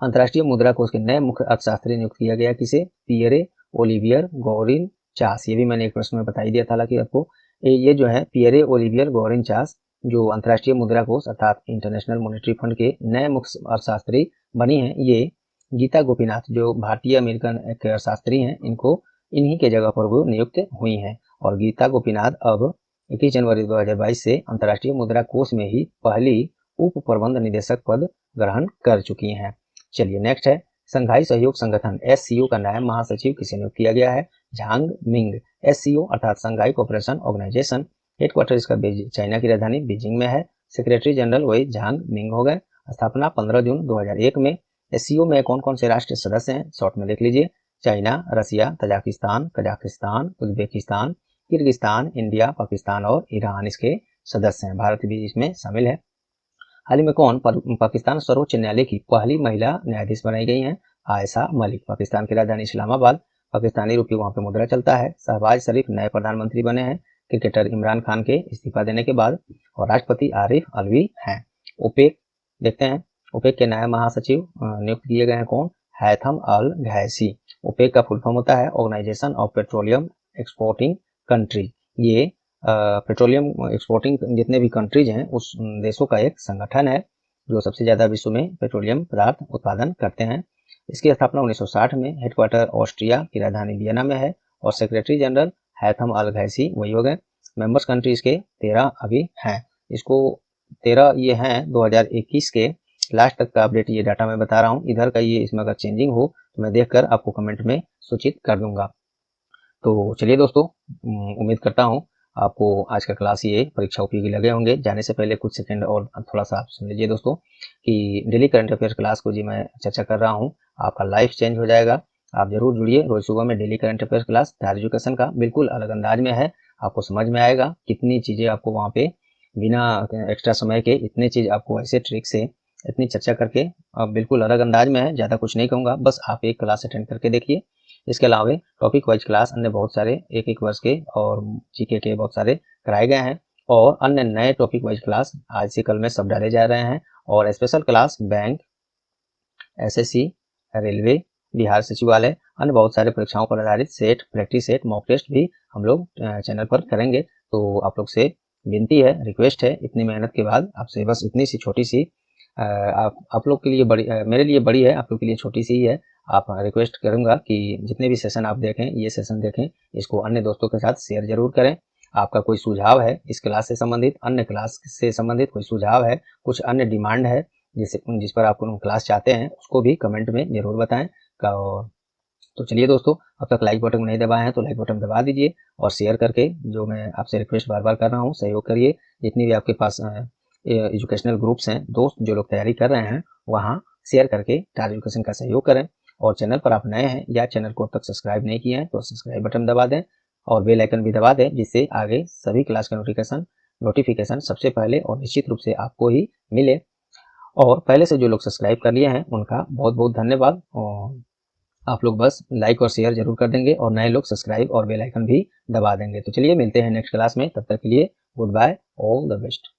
अंतर्राष्ट्रीय मुद्रा कोष के नए मुख्य अर्थशास्त्री नियुक्त किया गया किसे, पियरे ओलिवियर गौरिन चास। ये भी मैंने एक प्रश्न में बता ही दिया था हालांकि आपको। ये जो है पियरे ओलिवियर गौरेनचास, जो अंतर्राष्ट्रीय मुद्रा कोष अर्थात इंटरनेशनल मॉनेटरी फंड के नए मुख्य अर्थशास्त्री बनी हैं। ये गीता गोपीनाथ, जो भारतीय अमेरिकन एक अर्थशास्त्री हैं, इन्हीं के जगह पर वो नियुक्त हुई हैं। और गीता गोपीनाथ अब 21 जनवरी 2022 से अंतर्राष्ट्रीय मुद्रा कोष में ही पहली उप प्रबंध निदेशक पद ग्रहण कर चुकी हैं। चलिए नेक्स्ट है, संघाई सहयोग संगठन SCO का नया महासचिव किसे नियुक्त किया गया है? झांग मिंग। SCO अर्थात संघाई कोऑपरेशन ऑर्गेनाइजेशन, हेडक्वार्टर इसका चाइना की राजधानी बीजिंग में है। सेक्रेटरी जनरल वही झांग मिंग हो गए। स्थापना 15 जून 2001 में। SCO में कौन कौन से राष्ट्र सदस्य हैं? शॉर्ट में लिख लीजिए, China, Russia, Tajikistan, Kazakhstan, Uzbekistan, Kyrgyzstan, India, Pakistan और ईरान इसके सदस्य हैं। भारत भी इसमें शामिल है। हाल ही में कौन पाकिस्तान सर्वोच्च न्यायालय की पहली महिला न्यायाधीश बनाई गई हैं? आयशा मलिक। पाकिस्तान की राजधानी इस्लामाबाद, पाकिस्तानी रुपये वहां पे मुद्रा चलता है। शहबाज शरीफ नए प्रधानमंत्री बने हैं क्रिकेटर इमरान खान के इस्तीफा देने के बाद। और राष्ट्रपति आरिफ अलवी हैं। ओपेक देखते हैं, ओपेक के नए महासचिव नियुक्त किए गए हैं कौन? Haitham Al Ghais. ओपेक का फुल फॉर्म होता है organisation of petroleum exporting country. ये पेट्रोलियम एक्सपोर्टिंग जितने भी कंट्रीज हैं उस देशों का एक संगठन है जो सबसे ज़्यादा विश्व में पेट्रोलियम पदार्थ उत्पादन करते हैं। इसकी स्थापना 1960 में, हेडक्वार्टर ऑस्ट्रिया की राजधानी वियना में है। और सेक्रेटरी जनरल हैथम अल घैसी वही हो गए। मेंबर्स कंट्रीज के 13 अभी हैं। इसको 13 ये हैं 2021 के लास्ट तक का अपडेट ये डाटा मैं बता रहा हूँ। इधर का ये इसमें अगर चेंजिंग हो तो मैं देखकर आपको कमेंट में सूचित कर दूंगा। तो चलिए दोस्तों, उम्मीद करता हूँ आपको आज का क्लास ये परीक्षा उपयोगी लगे होंगे। जाने से पहले कुछ सेकंड और थोड़ा सा आप सुन लीजिए दोस्तों कि डेली करंट अफेयर क्लास को जी मैं चर्चा कर रहा हूँ, आपका लाइफ चेंज हो जाएगा। आप जरूर जुड़िए। रोज सुबह में डेली करंट अफेयर क्लास टार एजुकेशन का बिल्कुल अलग अंदाज में है। आपको समझ में आएगा कितनी चीज़ें आपको वहाँ पे बिना एक्स्ट्रा समय के इतने चीज़ आपको ऐसे ट्रिक से इतनी चर्चा करके बिल्कुल अलग अंदाज में है। ज़्यादा कुछ नहीं कहूँगा, बस आप एक क्लास अटेंड करके देखिए। इसके अलावा टॉपिक वाइज क्लास अन्य बहुत सारे एक वर्ष के और जीके के बहुत सारे कराए गए हैं। और अन्य नए टॉपिक वाइज क्लास आज से कल में सब डाले जा रहे हैं। और special class bank, SSC, railway, Bihar सचिवालय, अन्य बहुत सारे परीक्षाओं पर आधारित set, practice set, mock test भी हम लोग चैनल पर करेंगे। तो आप लोग से विनती है, रिक्वेस्ट है, इतनी मेहनत के बाद आपसे बस इतनी सी छोटी सी आप लोग के लिए बड़ी, मेरे लिए बड़ी है, आप लोग के लिए छोटी सी ही है। आप रिक्वेस्ट करूंगा कि जितने भी सेशन आप देखें, ये सेशन देखें, इसको अन्य दोस्तों के साथ शेयर जरूर करें। आपका कोई सुझाव है इस क्लास से संबंधित, अन्य क्लास से संबंधित कोई सुझाव है, कुछ अन्य डिमांड है जिस पर आप क्लास चाहते हैं, उसको भी कमेंट में जरूर बताएं। तो चलिए दोस्तों, अब तक लाइक बटन नहीं दबाए हैं तो लाइक बटन दबा दीजिए और शेयर करके, जो मैं आपसे रिक्वेस्ट बार बार कर रहा हूँ, सहयोग करिए। जितनी भी आपके पास एजुकेशनल ग्रुप्स हैं, दोस्त जो लोग तैयारी कर रहे हैं, वहाँ शेयर करके टार एजुकेशन का सहयोग करें। और चैनल पर आप नए हैं या चैनल को अब तक सब्सक्राइब नहीं किए हैं तो सब्सक्राइब बटन दबा दें और बेल आइकन भी दबा दें, जिससे आगे सभी क्लास का नोटिफिकेशन सबसे पहले और निश्चित रूप से आपको ही मिले। और पहले से जो लोग सब्सक्राइब कर लिए हैं उनका बहुत बहुत धन्यवाद। और आप लोग बस लाइक और शेयर जरूर कर देंगे और नए लोग सब्सक्राइब और बेल आइकन भी दबा देंगे। तो चलिए मिलते हैं नेक्स्ट क्लास में, तब तक के लिए goodbye, all the best.